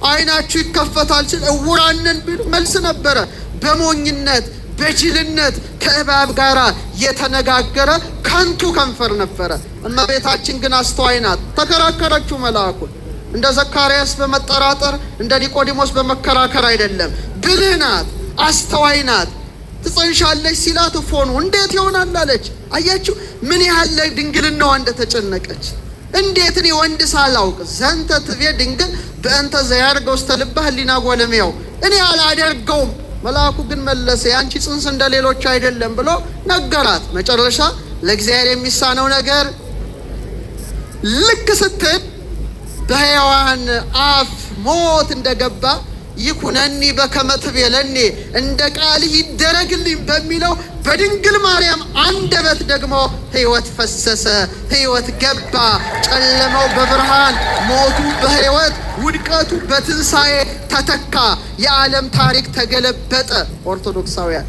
Speaker 1: አይናችሁ ይከፈታል ሲል እውራንን ቢሉ መልስ ነበረ። በሞኝነት በጅልነት ከእባብ ጋር የተነጋገረ ከንቱ ከንፈር ነበረ። እመቤታችን ግን አስተዋይ ናት። ተከራከረችው መልአኩን። እንደ ዘካርያስ በመጠራጠር እንደ ኒቆዲሞስ በመከራከር አይደለም። ብልህ ናት፣ አስተዋይ ናት። ትጸንሻለች ሲላት እፎኑ እንዴት ይሆናል አለች። አያችሁ ምን ያህል ድንግልናዋ እንደተጨነቀች። እንዴት እኔ ወንድ ሳላውቅ ዘንተ ትቤ ድንግል በእንተ ዘያርገው ውስተ ልበ ህሊና ጎለሜው እኔ አላደርገውም። መልአኩ ግን መለሰ ያንቺ ጽንስ እንደ ሌሎች አይደለም ብሎ ነገራት። መጨረሻ ለእግዚአብሔር የሚሳነው ነገር ልክ ስትል በሔዋን አፍ ሞት እንደገባ ይኩነኒ በከመ ትቤለኒ እንደ ቃልህ ይደረግልኝ በሚለው በድንግል ማርያም አንደበት ደግሞ ሕይወት ፈሰሰ፣ ሕይወት ገባ። ጨለማው በብርሃን፣ ሞቱ በሕይወት፣ ውድቀቱ በትንሣኤ ተተካ። የዓለም ታሪክ ተገለበጠ። ኦርቶዶክሳውያን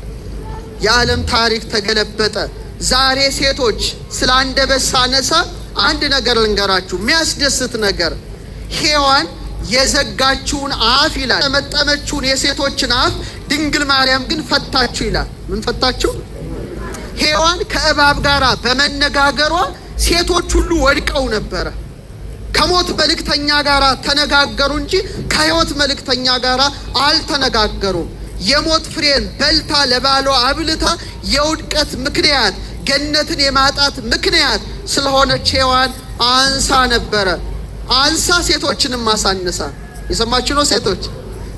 Speaker 1: የዓለም ታሪክ ተገለበጠ። ዛሬ ሴቶች ስለ አንደበት ሳነሳ አንድ ነገር ልንገራችሁ፣ የሚያስደስት ነገር። ሔዋን የዘጋችውን አፍ ይላል፣ የጠመጠመችውን የሴቶችን አፍ ድንግል ማርያም ግን ፈታችሁ ይላል። ምን ፈታችሁ? ሔዋን ከእባብ ጋር በመነጋገሯ ሴቶች ሁሉ ወድቀው ነበረ። ከሞት መልእክተኛ ጋር ተነጋገሩ እንጂ ከሕይወት መልእክተኛ ጋር አልተነጋገሩም። የሞት ፍሬን በልታ ለባሏ አብልታ የውድቀት ምክንያት፣ ገነትን የማጣት ምክንያት ስለሆነች ሔዋን አንሳ ነበረ። አንሳ ሴቶችንም ማሳነሳ። የሰማችሁ ነው ሴቶች።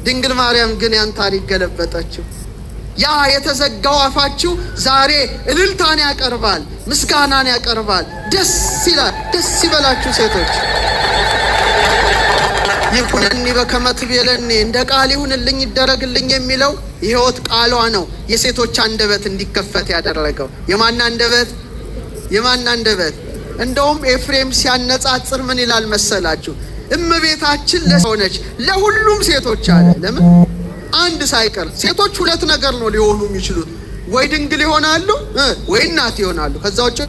Speaker 1: ድንግል ማርያም ግን ያን ታሪክ ገለበጠችው። ያ የተዘጋው አፋችሁ ዛሬ እልልታን ያቀርባል፣ ምስጋናን ያቀርባል። ደስ ይላል። ደስ ይበላችሁ ሴቶች። ይኩነኒ በከመ ትቤለኒ እንደ ቃል ይሁንልኝ ይደረግልኝ የሚለው የሕይወት ቃሏ ነው የሴቶች አንደበት እንዲከፈት ያደረገው። የማን አንደበት? የማን አንደበት? እንደውም ኤፍሬም ሲያነጻጽር ምን ይላል መሰላችሁ? እመቤታችን ለሆነች ለሁሉም ሴቶች አለ። ለምን አንድ ሳይቀር ሴቶች ሁለት ነገር ነው ሊሆኑ የሚችሉት፣ ወይ ድንግል ይሆናሉ ወይ እናት ይሆናሉ። ከዛ ውጭ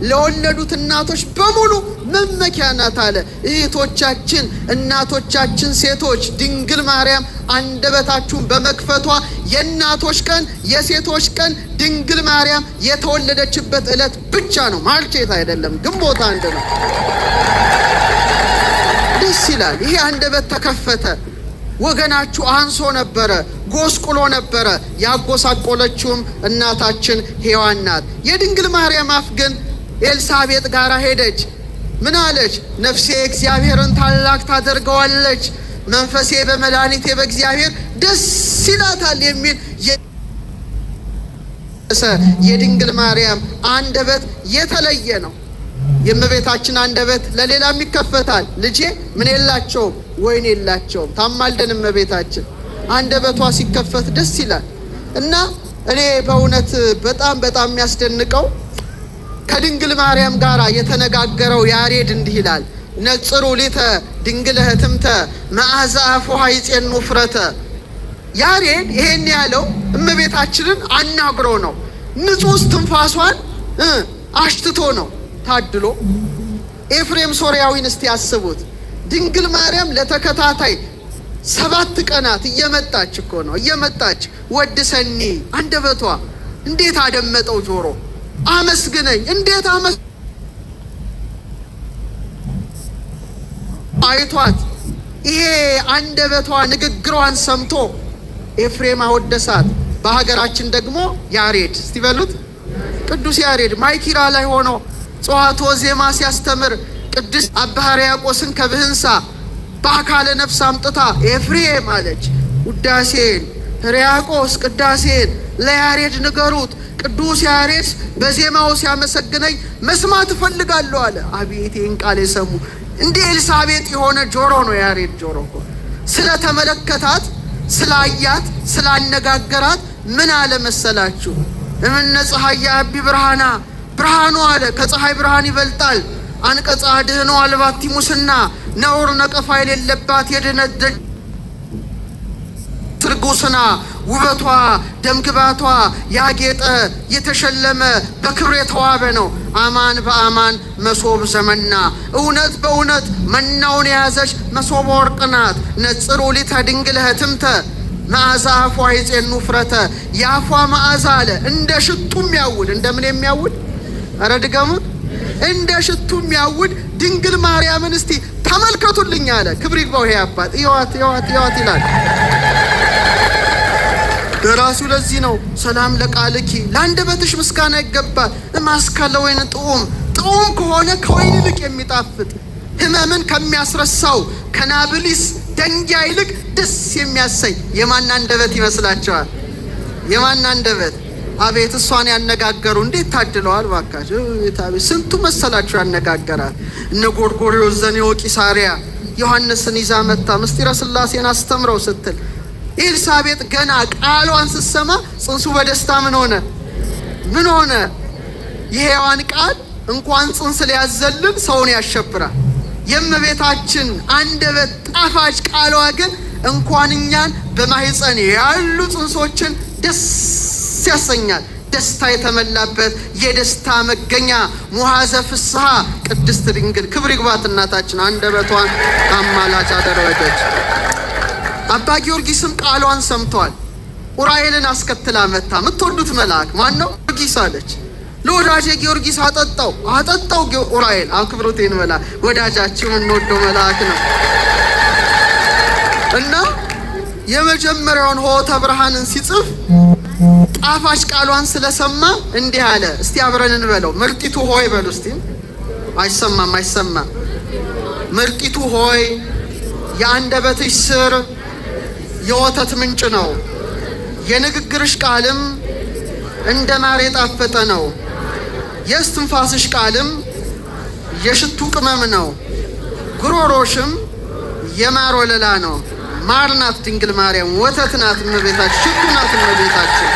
Speaker 1: ለወለዱት እናቶች በሙሉ መመኪያ ናት አለ። እህቶቻችን እናቶቻችን ሴቶች ድንግል ማርያም አንደበታችሁን በመክፈቷ የእናቶች ቀን የሴቶች ቀን ድንግል ማርያም የተወለደችበት ዕለት ብቻ ነው። ማርቼት አይደለም፣ ግንቦት አንድ ነው። ደስ ይላል። ይሄ አንደበት ተከፈተ። ወገናችሁ አንሶ ነበረ፣ ጎስቁሎ ነበረ። ያጎሳቆለችውም እናታችን ሔዋን ናት። የድንግል ማርያም አፍ ግን ኤልሳቤጥ ጋር ሄደች። ምን አለች? ነፍሴ እግዚአብሔርን ታላቅ ታደርገዋለች፣ መንፈሴ በመድኃኒቴ በእግዚአብሔር ደስ ይላታል የሚል የድንግል ማርያም አንደበት የተለየ ነው። የእመቤታችን አንደበት ለሌላም ይከፈታል። ልጄ ምን የላቸውም ወይን የላቸውም፣ ታማልደን እመቤታችን አንደበቷ ሲከፈት ደስ ይላል። እና እኔ በእውነት በጣም የሚያስደንቀው ከድንግል ማርያም ጋር የተነጋገረው ያሬድ እንዲህ ይላል። ነጽሩ ሊተ ድንግል ህትምተ መዓዛ አፉሃ ይጼኑ ፍረተ። ያሬድ ይሄን ያለው እመቤታችንን አናግሮ ነው። ንጹህ ትንፋሷን አሽትቶ ነው። ታድሎ ኤፍሬም ሶርያዊን እስቲ ያስቡት። ድንግል ማርያም ለተከታታይ 7 ቀናት እየመጣች እኮ ነው እየመጣች ወድሰኒ አንደበቷ እንዴት አደመጠው ጆሮ፣ አመስግነኝ እንዴት አይቷት ይሄ አንደበቷ ንግግሯን ሰምቶ ኤፍሬም አወደሳት። በሀገራችን ደግሞ ያሬድ እስቲ በሉት ቅዱስ ያሬድ ማይኪራ ላይ ሆኖ ጽዋቶ ዜማ ሲያስተምር ቅዱስ አባ ሕርያቆስን ከብህንሳ በአካለ ነፍስ አምጥታ ኤፍሬም አለች ውዳሴን ሕርያቆስ ቅዳሴን ለያሬድ ንገሩት፣ ቅዱስ ያሬድ በዜማው ሲያመሰግነኝ መስማት እፈልጋለሁ አለ። አቤት ይህን ቃል የሰሙ እንደ ኤልሳቤጥ የሆነ ጆሮ ነው ያሬድ ጆሮ እኮ። ስለተመለከታት ስላያት ስላነጋገራት ምን አለ መሰላችሁ? እምነ ፀሐይ ያቢ ብርሃና ብርሃኑ አለ ከፀሐይ ብርሃን ይበልጣል። አንቀጸ አድኅኖ አልባቲ ሙስና ነውር ነቀፋ የሌለባት የድኅነት ትርጉስና ውበቷ ደምግባቷ ያጌጠ የተሸለመ በክብር የተዋበ ነው። አማን በአማን መሶብ ዘመና እውነት በእውነት መናውን የያዘች መሶበ ወርቅ ናት። ነጽሩ ሊተ ድንግል ህትምተ መዓዛ አፏ ይጼኑ ፍረተ። የአፏ መዓዛ አለ እንደ ሽቱ የሚያውድ እንደምን የሚያውድ ኧረ ድገሙት፣ እንደ ሽቱ የሚያውድ ድንግል ማርያምን እስቲ ተመልከቱልኝ አለ። ክብር ይግባው ይሄ አባት ይዋት ይላል ደራሱ። ለዚህ ነው ሰላም ለቃልኪ ለአንደበትሽ ምስጋና ይገባል። እማስካለ ወይን ጥዑም ከሆነ ከወይን ይልቅ የሚጣፍጥ ህመምን ከሚያስረሳው ከናብሊስ ደንጊያ ይልቅ ደስ የሚያሰኝ የማን አንደበት ይመስላችኋል? የማን አንደበት? አቤት እሷን ያነጋገሩ እንዴት ታድለዋል ባካችሁ! አቤት ስንቱ መሰላችሁ ያነጋገራል። እነ ጎርጎርዮስ ዘኔዎ ቂሳርያ ዮሐንስን ይዛ መጣ ምስጢረ ሥላሴን አስተምረው ስትል ኤልሳቤጥ ገና ቃሏን ስትሰማ ጽንሱ በደስታ ምን ሆነ? የሔዋን ቃል እንኳን ጽንስ ሊያዘልን ሰውን ያሸብራል። የእመቤታችን አንደበት ጣፋጭ ቃሏ ግን እንኳን እኛን በማህፀን ያሉ ጽንሶችን ደስ ያሰኛል። ደስታ የተመላበት የደስታ መገኛ ሙሐዘ ፍስሐ ቅድስት ድንግል ክብር ይግባት እናታችን አንደበቷን አማላጭ አደረገች። አባ ጊዮርጊስም ቃሏን ሰምቷል። ኡራኤልን አስከትላ መታ። የምትወዱት መልአክ ማን ነው? ጊዮርጊስ አለች። ለወዳጄ ጊዮርጊስ አጠጣው ኡራኤል አክብሮቴን መልአክ ወዳጃችን እንወደው መልአክ ነው እና የመጀመሪያውን ሆተ ብርሃንን ሲጽፍ ጣፋጭ ቃሏን ስለሰማ እንዲህ አለ። እስቲ አብረን እንበለው። ምርጢቱ ሆይ በሉ እስቲ። አይሰማም ምርጢቱ ሆይ የአንደበትሽ ስር የወተት ምንጭ ነው፣ የንግግርሽ ቃልም እንደ ማር የጣፈጠ ነው፣ የእስትንፋስሽ ቃልም የሽቱ ቅመም ነው፣ ጉሮሮሽም የማር ወለላ ነው። ማር ናት ድንግል ማርያም፣ ወተት ናት እመቤታችን፣ ሽቱ ናት እመቤታችን።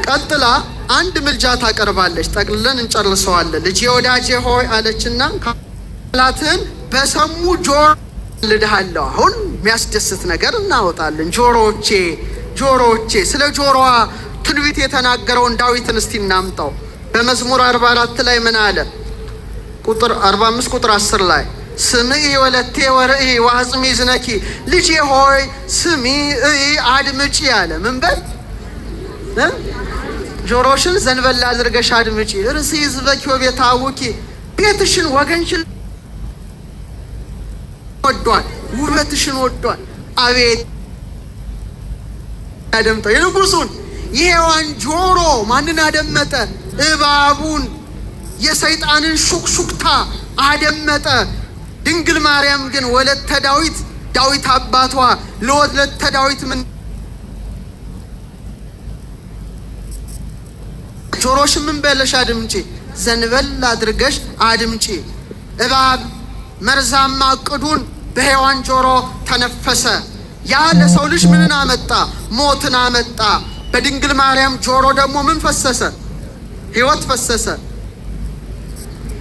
Speaker 1: ቀጥላ አንድ ምልጃ ታቀርባለች። ጠቅልለን እንጨርሰዋለን። ልጄ ወዳጄ ሆይ አለችና ቃላትን በሰሙ ጆሮ ልድሃለሁ። አሁን የሚያስደስት ነገር እናወጣለን። ጆሮዎቼ ስለ ጆሮዋ ትንቢት የተናገረውን ዳዊትን እስቲ እናምጣው። በመዝሙር 44 ላይ ምን አለ? ቁጥር 45 ቁጥር 10 ላይ ስምዒ ወለቴ ወርኢ ወአጽሚ ዝነኪ፣ ልጄ ሆይ ስሚ አድምጪ አለ። ምን በል? ጆሮሽን ዘንበል አድርገሽ አድምጪ። ርእሲ ሕዝበኪ ወቤተ አቡኪ፣ ቤትሽን ወገንሽን ወዷል፣ ውበትሽን ወዷል። አቤት ያደምጠው የንጉሱን የሔዋን ጆሮ ማንን አደመጠ? እባቡን፣ የሰይጣንን ሹክሹክታ አደመጠ። ድንግል ማርያም ግን ወለተ ዳዊት አባቷ ለወለተ ዳዊት ምን ጆሮሽ ምን በለሽ አድምጪ፣ ዘንበል አድርገሽ አድምጪ። እባብ መርዛማ ዕቅዱን በሔዋን ጆሮ ተነፈሰ። ያ ለሰው ልጅ ምንን አመጣ? ሞትን አመጣ። በድንግል ማርያም ጆሮ ደግሞ ምን ፈሰሰ? ሕይወት ፈሰሰ።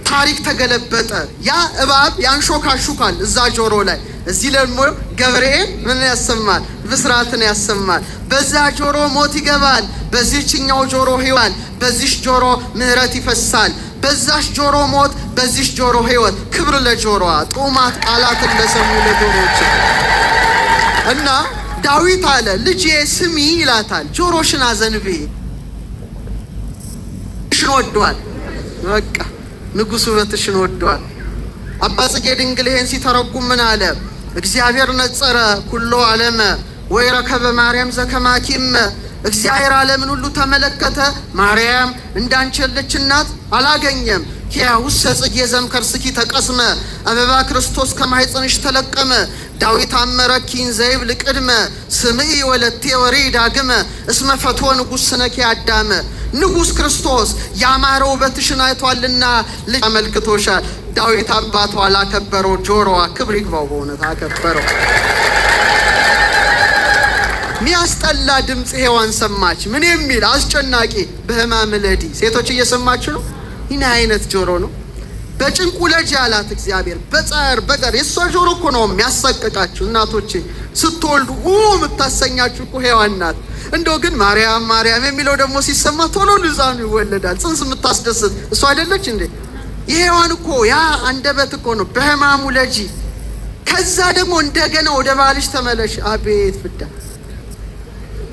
Speaker 1: ታሪክ ተገለበጠ። ያ እባብ ያንሾካሹካል እዛ ጆሮ ላይ፣ እዚህ ደግሞ ገብርኤል ምን ያሰማል? ብስራትን ያሰማል። በዛ ጆሮ ሞት ይገባል፣ በዚህኛው ጆሮ ሕይወት፣ በዚህ ጆሮ ምሕረት ይፈሳል። በዛሽ ጆሮ ሞት፣ በዚህ ጆሮ ሕይወት። ክብር ለጆሮዋ፣ ጡማት ቃላትን ለሰሙ ለጆሮዎች። እና ዳዊት አለ ልጄ ስሚ ይላታል፣ ጆሮሽን አዘንቢ። ሽን ወዷል። በቃ ንጉሱ ውበትሽን ወዷል። አባ ጽጌ ድንግል ይሄን ሲተረጉም ምን አለ? እግዚአብሔር ነጸረ ኩሎ ዓለመ ወይረከበ ማርያም ዘከማኪም። እግዚአብሔር ዓለምን ሁሉ ተመለከተ፣ ማርያም እንዳንቺ ያለች እናት አላገኘም። ኪያውስ ጽጌ ዘምከርስኪ ተቀስመ አበባ ክርስቶስ ከማኅፀንሽ ተለቀመ። ዳዊት አመረኪን ዘይብል ቅድመ ስምዒ ወለቴ ወሬ ዳግመ እስመ ፈትወ ንጉሥ ስነኪ አዳመ። ንጉሥ ክርስቶስ ያማረ ውበትሽን አይቷልና ልጅ አመልክቶሻል። ዳዊት አባቷ ላከበረው ጆሮዋ ክብር ይግባው፣ በእውነት አከበረው። ሚያስጠላ ድምፅ ሔዋን ሰማች። ምን የሚል አስጨናቂ! በሕማም ለዲ። ሴቶች እየሰማችሁ ነው? ይህን አይነት ጆሮ ነው በጭንቁ ለጅ ያላት እግዚአብሔር። በጻር በቀር የእሷ ጆሮ እኮ ነው የሚያሰቅቃችሁ እናቶቼ። ስትወልዱ የምታሰኛችሁ እኮ ሔዋን ናት። እንደው ግን ማርያም ማርያም የሚለው ደግሞ ሲሰማ ቶሎ ልዛኑ ይወለዳል። ጽንስ የምታስደስት እሷ አይደለች እንዴ? የሔዋን እኮ ያ አንደበት እኮ ነው በሕማሙ ለጂ። ከዛ ደግሞ እንደገና ወደ ባልሽ ተመለሽ። አቤት ፍዳ!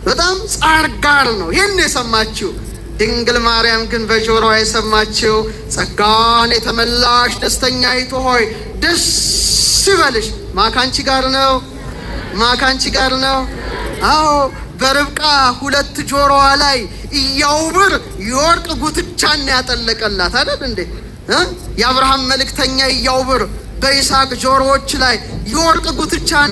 Speaker 1: በጣም ጻር ጋር ነው ይህን የሰማችው። ድንግል ማርያም ግን በጆሮዋ የሰማችው ጸጋን የተመላሽ ደስተኛይቱ ሆይ ደስ ይበልሽ። ማካንቺ ጋር ነው፣ ማካንቺ ጋር ነው። አዎ በርብቃ ሁለት ጆሮዋ ላይ ኢያውብር የወርቅ ጉትቻን ያጠለቀላት አይደል እንዴ? የአብርሃም መልእክተኛ ኢያውብር በይስሐቅ ጆሮዎች ላይ የወርቅ ጉትቻን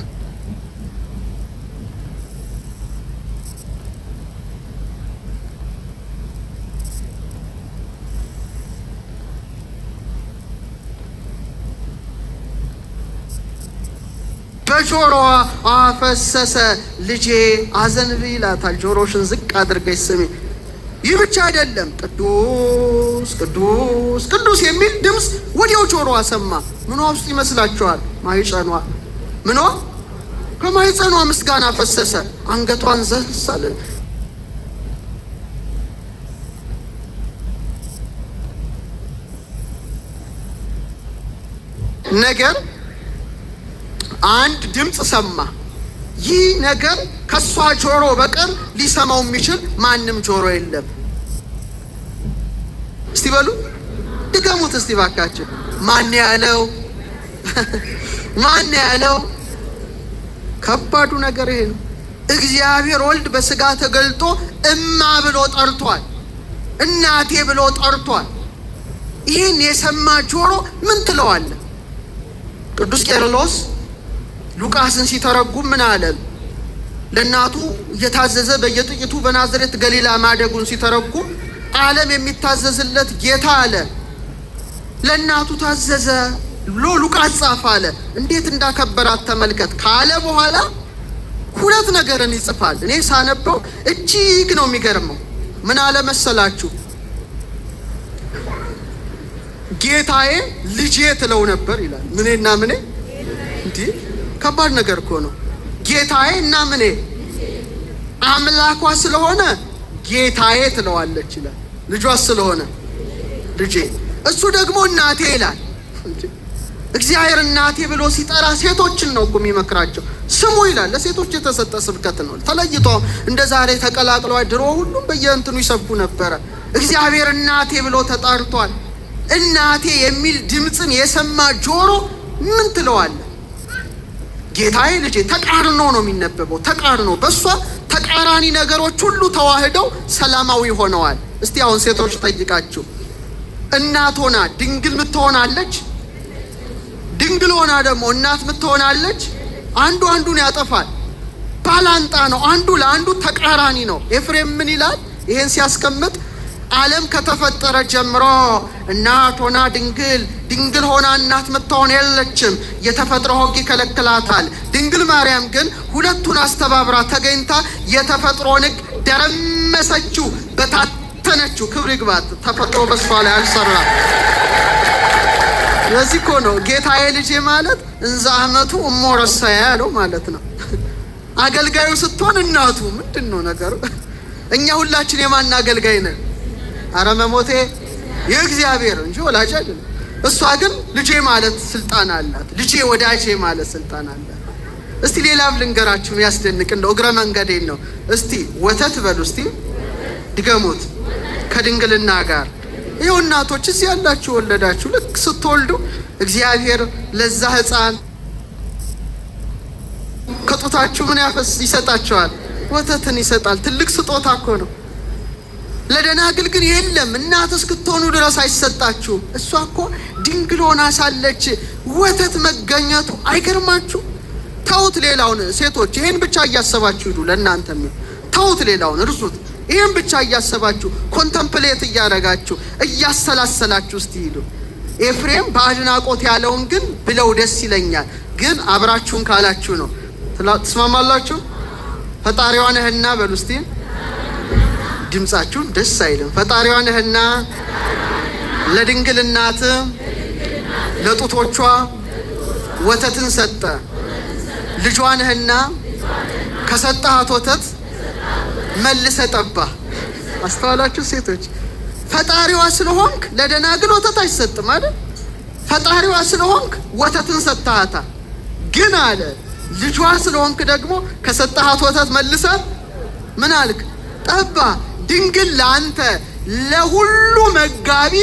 Speaker 1: በጆሮዋ አፈሰሰ። ልጄ አዘንቢ ይላታል። ጆሮሽን ዝቅ አድርገሽ ስሚ። ይህ ብቻ አይደለም፣ ቅዱስ ቅዱስ ቅዱስ የሚል ድምፅ ወዲያው ጆሮዋ ሰማ። ምኗ ውስጥ ይመስላችኋል? ማኅፀኗ። ምኗ? ከማኅፀኗ ምስጋና ፈሰሰ። አንገቷን ዘልሳለ። ነገር አንድ ድምፅ ሰማ። ይህ ነገር ከሷ ጆሮ በቀር ሊሰማው የሚችል ማንም ጆሮ የለም። እስቲ በሉ ድገሙት እስቲ ባካችሁ። ማን ያለው? ማን ያለው? ከባዱ ነገር ይሄ ነው። እግዚአብሔር ወልድ በስጋ ተገልጦ እማ ብሎ ጠርቷል። እናቴ ብሎ ጠርቷል። ይህን የሰማ ጆሮ ምን ትለዋለ? ቅዱስ ቄርሎስ ሉቃስን ሲተረጉም ምን አለ? ለእናቱ እየታዘዘ በየጥቂቱ በናዝሬት ገሊላ ማደጉን ሲተረጉም ዓለም የሚታዘዝለት ጌታ አለ ለእናቱ ታዘዘ ብሎ ሉቃስ ጻፈ አለ። እንዴት እንዳከበራት ተመልከት ካለ በኋላ ሁለት ነገርን ይጽፋል። እኔ ሳነበው እጅግ ነው የሚገርመው። ምን አለ መሰላችሁ? ጌታዬ ልጄ ትለው ነበር ይላል። ምኔና ምኔ? እንዴ ከባድ ነገር እኮ ነው። ጌታዬ እና ምኔ አምላኳ ስለሆነ ጌታዬ ትለዋለች ይላል። ልጇ ስለሆነ ልጄ። እሱ ደግሞ እናቴ ይላል። እግዚአብሔር እናቴ ብሎ ሲጠራ ሴቶችን ነው እኮ የሚመክራቸው። ስሙ ይላል። ለሴቶች የተሰጠ ስብከት ነው። ተለይቶ እንደ ዛሬ ተቀላቅሏ። ድሮ ሁሉም በየእንትኑ ይሰብኩ ነበረ። እግዚአብሔር እናቴ ብሎ ተጣርቷል። እናቴ የሚል ድምፅን የሰማ ጆሮ ምን ትለዋለ? ጌታዬ ልጄ። ተቃርኖ ነው የሚነበበው። ተቃርኖ በእሷ ተቃራኒ ነገሮች ሁሉ ተዋህደው ሰላማዊ ሆነዋል። እስቲ አሁን ሴቶች ጠይቃችሁ፣ እናት ሆና ድንግል ምትሆናለች? ድንግል ሆና ደግሞ እናት ምትሆናለች? አንዱ አንዱን ያጠፋል። ባላንጣ ነው። አንዱ ለአንዱ ተቃራኒ ነው። ኤፍሬም ምን ይላል ይሄን ሲያስቀምጥ? ዓለም ከተፈጠረ ጀምሮ እናት ሆና ድንግል ሆና እናት ምትሆን የለችም። የተፈጥሮ ሕግ ይከለክላታል። ድንግል ማርያም ግን ሁለቱን አስተባብራ ተገኝታ የተፈጥሮን ሕግ ደረመሰችው፣ በታተነችው። ክብር ይግባት። ተፈጥሮ በሷ ላይ አልሰራ። ለዚህ እኮ ነው ጌታዬ ልጄ ማለት እንዛ አመቱ እሞረሳያ ያለው ማለት ነው። አገልጋዩ ስትሆን እናቱ ምንድን ነው ነገሩ? እኛ ሁላችን የማን አገልጋይ ነን? አረ መሞቴ የእግዚአብሔር እንጂ ወላጅ አይደለም። እሷ ግን ልጄ ማለት ስልጣን አላት። ልጄ ወዳጄ ማለት ስልጣን አላት። እስቲ ሌላም ልንገራችሁ ያስደንቅ እንደው እግረ መንገዴን ነው። እስቲ ወተት በሉ እስቲ ድገሙት። ከድንግልና ጋር ይኸው እናቶች እዚህ ያላችሁ ወለዳችሁ፣ ልክ ስትወልዱ እግዚአብሔር ለዛ ሕፃን ከጡታችሁ ምን ይሰጣቸዋል? ወተትን ይሰጣል። ትልቅ ስጦታ እኮ ነው። ለደናግል ግን የለም። እናት እስክትሆኑ ድረስ አይሰጣችሁም። እሷ እኮ ድንግል ሆና ሳለች ወተት መገኘቱ አይገርማችሁ? ተውት ሌላውን ሴቶች፣ ይሄን ብቻ እያሰባችሁ ሂዱ። ለእናንተም ተውት ሌላውን እርሱት። ይሄን ብቻ እያሰባችሁ ኮንተምፕሌት እያደረጋችሁ እያሰላሰላችሁ እስቲ ሂዱ። ኤፍሬም በአድናቆት ያለውን ግን ብለው ደስ ይለኛል። ግን አብራችሁን ካላችሁ ነው። ትስማማላችሁ? ፈጣሪዋ ነህና በሉ እስቲ። ድምጻችሁን ደስ አይልም። ፈጣሪዋ ነህና ለድንግል እናት ለጡቶቿ ወተትን ሰጠ። ልጇ ነህና ከሰጠሃት ወተት መልሰ ጠባ። አስተዋላችሁ ሴቶች? ፈጣሪዋ ስለሆንክ ለደናግል ወተት አይሰጥም አይደል? ፈጣሪዋ ስለሆንክ ወተትን ሰጥሃታ። ግን አለ ልጇ ስለሆንክ ደግሞ ከሰጠሃት ወተት መልሰ ምን አልክ? ጠባ። ድንግል ለአንተ ለሁሉ መጋቢ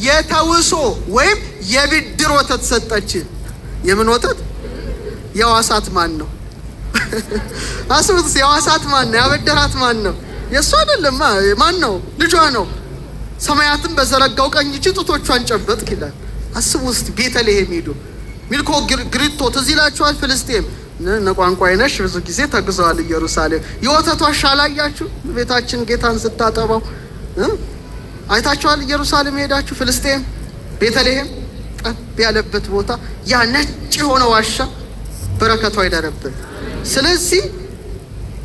Speaker 1: የተውሶ ወይም የብድር ወተት ሰጠች። የምን ወተት? የዋሳት ማን ነው? አስቡት። የዋሳት ማን ነው? ያበደራት ማን ነው? የእሱ አይደለም። ማን ነው? ልጇ ነው። ሰማያትን በዘረጋው ቀኝ እጅ ጡቶቿን ጨበጥክ ይላል። አስቡ እስቲ። ቤተልሔም ሄዱ። ሚልኮ ግሪቶ ትዝ ይላችኋል? ፍልስጤም ቋንቋ አይነሽ ብዙ ጊዜ ተግዘዋል። ኢየሩሳሌም የወተቷ ሻላያችሁ ቤታችን ጌታን ስታጠባው አይታችኋል? ኢየሩሳሌም ሄዳችሁ ፍልስጤም፣ ቤተልሔም ጠብ ያለበት ቦታ ያ ነጭ የሆነ ዋሻ በረከቷ ይደረብን። ስለዚህ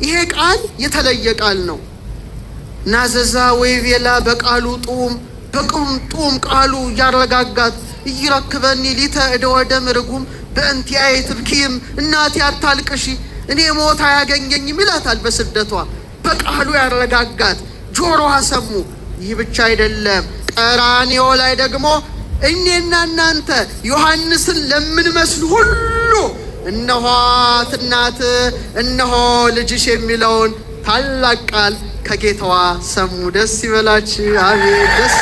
Speaker 1: ይሄ ቃል የተለየ ቃል ነው። ናዘዛ ወይቤላ በቃሉ ጡም ጡም ቃሉ ያረጋጋት ይረክበኒ ሊተ እደወደም ርጉም በእንቲአይ ትብኪም እናቴ አታልቅሺ እኔ ሞት አያገኘኝም ይላታል በስደቷ። በቃሉ ያረጋጋት ጆሮዋ ሰሙ። ይህ ብቻ አይደለም፣ ቀራንዮ ላይ ደግሞ እኔና እናንተ ዮሐንስን ለምንመስል ሁሉ እነሆት እናት እነሆ ልጅሽ የሚለውን ታላቅ ቃል ከጌታዋ ሰሙ። ደስ ይበላችሁ። አሜን። ደስ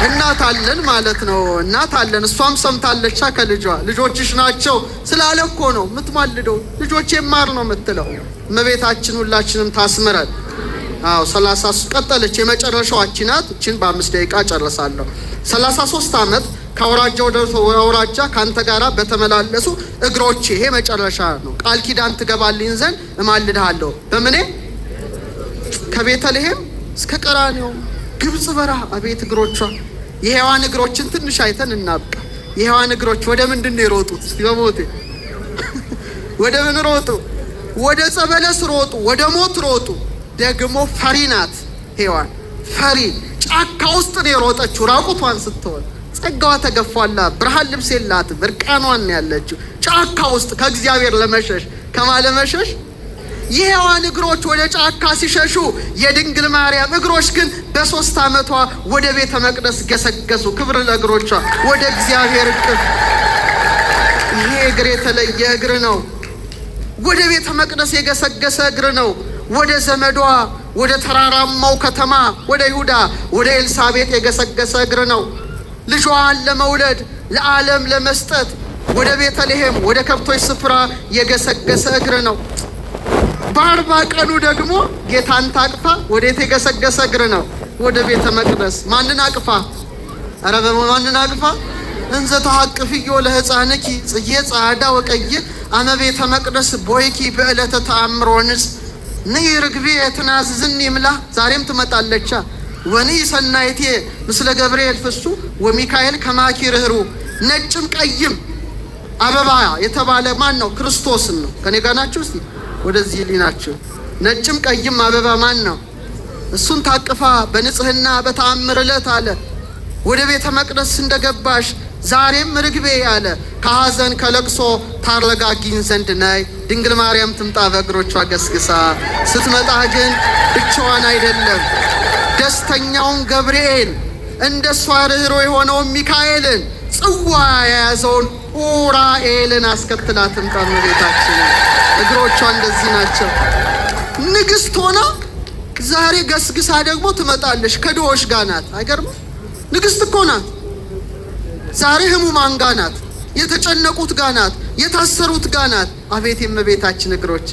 Speaker 1: እናት አለን ማለት ነው። እናት አለን። እሷም ሰምታለቻ ከልጇ ልጆችሽ ናቸው ስላለ እኮ ነው የምትማልደው። ልጆቼ ማር ነው የምትለው እመቤታችን። ሁላችንም ታስምረን። አዎ 30 ቀጠለች። የመጨረሻዋች ናት። እቺን በ5 ደቂቃ ጨርሳለሁ። 33 ዓመት ከአውራጃ ወደ አውራጃ ካንተ ጋራ በተመላለሱ እግሮቼ። ይሄ መጨረሻ ነው። ቃል ኪዳን ትገባልኝ ዘንድ እማልድሃለሁ። በምኔ? ከቤተልሔም እስከ ቀራንዮ ግብጽ በረሃ። አቤት እግሮቿ! የሔዋን እግሮችን ትንሽ አይተን እናብቃ። የሔዋን እግሮች ወደ ምንድን ነው የሮጡት? እስቲ በሞቴ ወደ ምን ሮጡ? ወደ ጸበለስ ሮጡ፣ ወደ ሞት ሮጡ። ደግሞ ፈሪ ናት ሔዋን። ፈሪ ጫካ ውስጥ ነው የሮጠችው ራቁቷን ስትሆን። ጸጋዋ ተገፏላ። ብርሃን ልብስ የላትም፣ እርቃኗን ያለችው ጫካ ውስጥ ከእግዚአብሔር ለመሸሽ ከማለመሸሽ። የሔዋን እግሮች ወደ ጫካ ሲሸሹ የድንግል ማርያም እግሮች ግን በ3 ዓመቷ ወደ ቤተ መቅደስ ገሰገሱ። ክብር ለእግሮቿ፣ ወደ እግዚአብሔር እቅፍ። ይሄ እግር የተለየ እግር ነው። ወደ ቤተ መቅደስ የገሰገሰ እግር ነው። ወደ ዘመዷ ወደ ተራራማው ከተማ ወደ ይሁዳ ወደ ኤልሳቤጥ የገሰገሰ እግር ነው። ልጇን ለመውለድ ለዓለም ለመስጠት ወደ ቤተልሔም ወደ ከብቶች ስፍራ የገሰገሰ እግር ነው። በ40 ቀኑ ደግሞ ጌታን ታቅፋ ወዴት የገሰገሰ እግር ነው? ወደ ቤተ መቅደስ። ማንን አቅፋ? ኧረ በማንን አቅፋ? እንዘ ተሐቅፍዮ ለሕፃንኪ ጽጌ ጻዕዳ ወቀይ አመ ቤተ መቅደስ ቦይኪ በዕለተ ተአምሮ ንጽ ነይ ርግቤ ትናዝዝኒ ይምላ። ዛሬም ትመጣለቻ። ወኒ ሰናይቴ ምስለ ገብርኤል ፍሱ ወሚካኤል ከማኪ ርህሩ። ነጭም ቀይም አበባ የተባለ ማን ነው? ክርስቶስን ነው። ከኔ ጋር ናችሁ? እስቲ ወደዚህ ሊናችሁ። ነጭም ቀይም አበባ ማን ነው? እሱን ታቅፋ በንጽህና በተአምር ዕለት አለ ወደ ቤተ መቅደስ እንደገባሽ ዛሬም ርግቤ አለ ከሐዘን ከለቅሶ ታረጋጊኝ ዘንድ ነይ። ድንግል ማርያም ትምጣ በእግሮቿ ገስግሳ። ስትመጣ ግን ብቻዋን አይደለም። ደስተኛውን ገብርኤል እንደሷ ርኅሮ የሆነውን ሚካኤልን ጽዋ የያዘውን ኡራኤልን አስከትላ ትምጣ እመቤታችን። እግሮቿ እንደዚህ ናቸው። ንግሥት ሆና ዛሬ ገስግሳ ደግሞ ትመጣለች። ከድሆች ጋር ናት። አይገርምም? ንግሥት እኮ ናት። ዛሬ ህሙማን ጋር ናት። የተጨነቁት ጋር ናት። የታሰሩት ጋር ናት። አቤት የእመቤታችን እግሮች!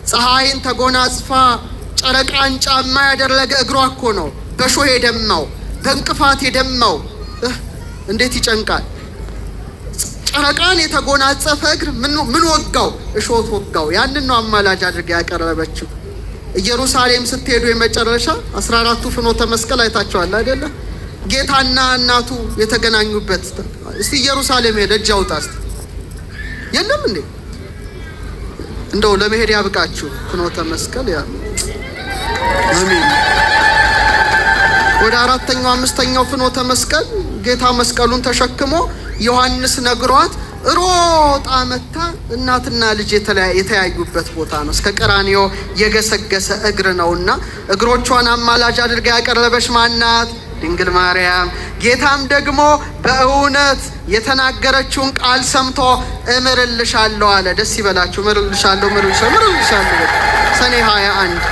Speaker 1: ፀሐይን ተጎናጽፋ ጨረቃን ጫማ ያደረገ እግሯ እኮ ነው በሾህ የደማው በእንቅፋት የደማው። እንዴት ይጨንቃል! ጨረቃን የተጎናጸፈ እግር ምን ወጋው? እሾህ ወጋው። ያንን ነው አማላጅ አድርጋ ያቀረበችው። ኢየሩሳሌም ስትሄዱ የመጨረሻ 14ቱ ፍኖተ መስቀል አይታቸዋል አይደለ? ጌታና እናቱ የተገናኙበት። እስቲ ኢየሩሳሌም ሄደ እጅ አውጣ እስቲ። የለም እንዴ? እንደው ለመሄድ ያብቃችሁ ፍኖተ መስቀል ያ አሜን። ወደ 4ኛው 5ኛው ፍኖተ መስቀል ጌታ መስቀሉን ተሸክሞ ዮሐንስ ነግሯት ሮጣ መታ እናትና ልጅ የተያዩበት ቦታ ነው። እስከ ቀራንዮ የገሰገሰ እግር ነውና እግሮቿን አማላጅ አድርጋ ያቀረበች ማናት? ድንግል ማርያም። ጌታም ደግሞ በእውነት የተናገረችውን ቃል ሰምቶ እምርልሻለሁ አለ። ደስ ይበላችሁ። እምርልሻለሁ ሰኔ 21።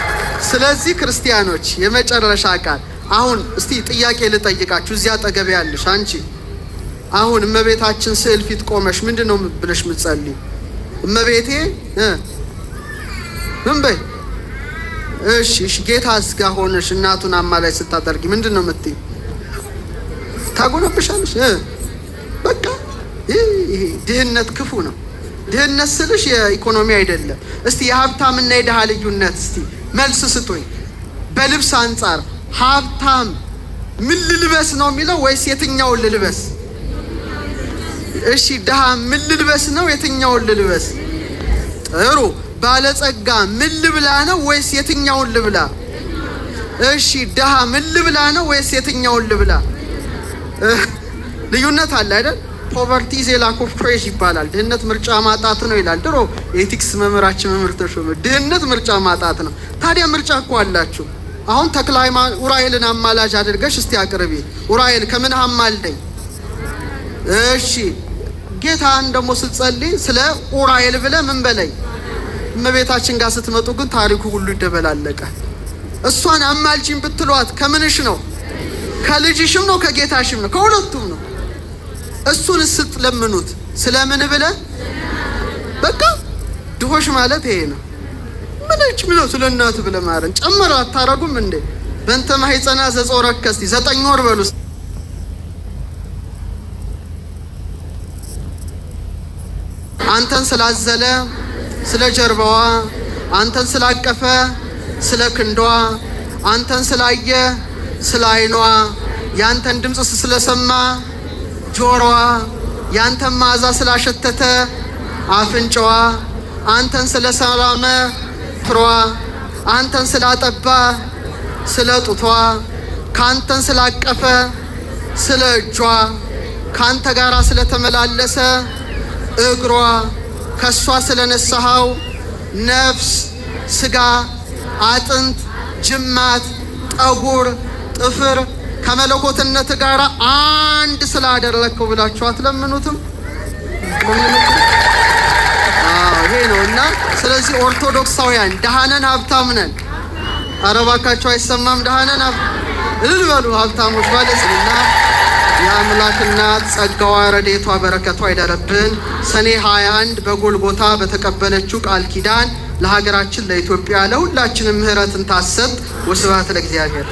Speaker 1: ስለዚህ ክርስቲያኖች የመጨረሻ ቃል አሁን እስቲ ጥያቄ ልጠይቃችሁ። እዚያ አጠገብ ያለሽ አንቺ አሁን እመቤታችን ስዕል ፊት ቆመሽ ምንድን ነው ብለሽ ምትጸልይ? እመቤቴ ምን በይ? እሺ ጌታ እስጋ ሆነሽ እናቱን አማላይ ስታደርጊ ምንድን ነው የምትይ? ታጎነብሻለሽ። በቃ ይሄ ድህነት ክፉ ነው። ድህነት ስልሽ የኢኮኖሚ አይደለም። እስቲ የሀብታምና የድሃ ልዩነት እስቲ መልስ ስጡኝ። በልብስ አንጻር ሀብታም ምን ልልበስ ነው የሚለው ወይስ የትኛውን ልልበስ? እሺ ድሃ ምን ልልበስ ነው? የትኛውን ልልበስ? ጥሩ። ባለጸጋ ምን ልብላ ነው ወይስ የትኛውን ልብላ? እሺ ድሃ ምን ልብላ ነው ወይስ የትኛውን ልብላ? ልዩነት አለ አይደል? ፖቨርቲ ኢዝ ኤ ላክ ኦፍ ቾይስ ይባላል። ድህነት ምርጫ ማጣት ነው ይላል ድሮ የኤቲክስ መምህራችን መምህር ተሾመ። ድህነት ምርጫ ማጣት ነው። ታዲያ ምርጫ እኮ አላችሁ። አሁን ተክለ ሃይማኖት ኡራኤልን አማላጅ አድርገሽ እስቲ አቅርቢ። ኡራኤል ከምን አማልደኝ? እሺ ጌታን ደግሞ ስትጸልይ ስለ ኡራኤል ብለህ ምን በለኝ? እመቤታችን ጋር ስትመጡ ግን ታሪኩ ሁሉ ይደበላለቃል። እሷን አማልጂን ብትሏት ከምንሽ ነው? ከልጅሽም ነው ከጌታሽም ነው? ከሁለቱም ነው። እሱን ስትለምኑት ስለምን ብለህ በቃ ድሆሽ ማለት ይሄ ነው። ምንጭ ምን ነው? ስለ እናት ብለህ ማረን ጨምራ አታረጉም እንዴ? በእንተ ማህፀና ዘጾረከ እስቲ 9 ወር በሉ። አንተን ስላዘለ ስለ ጀርባዋ፣ አንተን ስላቀፈ ስለ ክንዷ፣ አንተን ስላየ ስለ አይኗ፣ ያንተን ድምጽ ስለሰማ ጆሮዋ፣ ያንተን መዓዛ ስላሸተተ አፍንጫዋ፣ አንተን ስለሰላመ ፍሯ፣ አንተን ስላጠባ ስለ ጡቷ፣ ካንተን ስላቀፈ ስለ እጇ፣ ካንተ ጋራ ስለተመላለሰ እግሯ፣ ከሷ ስለነሳኸው ነፍስ፣ ስጋ፣ አጥንት፣ ጅማት፣ ጠጉር፣ ጥፍር ከመለኮትነት ጋር አንድ ስላደረግከው ብላችሁ አትለምኑትም? ይሄ ነውና ስለዚህ ኦርቶዶክሳውያን ደሃነን ሀብታም ነን። ኧረ እባካችሁ አይሰማም? ደሃነን እልል በሉ ሀብታሞች ባለጽና የአምላክ እናት ጸጋዋ ረድኤቷ በረከቷ ይደረብን። ሰኔ 21 በጎልጎታ በተቀበለችው ቃል ኪዳን ለሀገራችን ለኢትዮጵያ ለሁላችንም ምህረትን ታሰጥ። ወስብሐት ለእግዚአብሔር።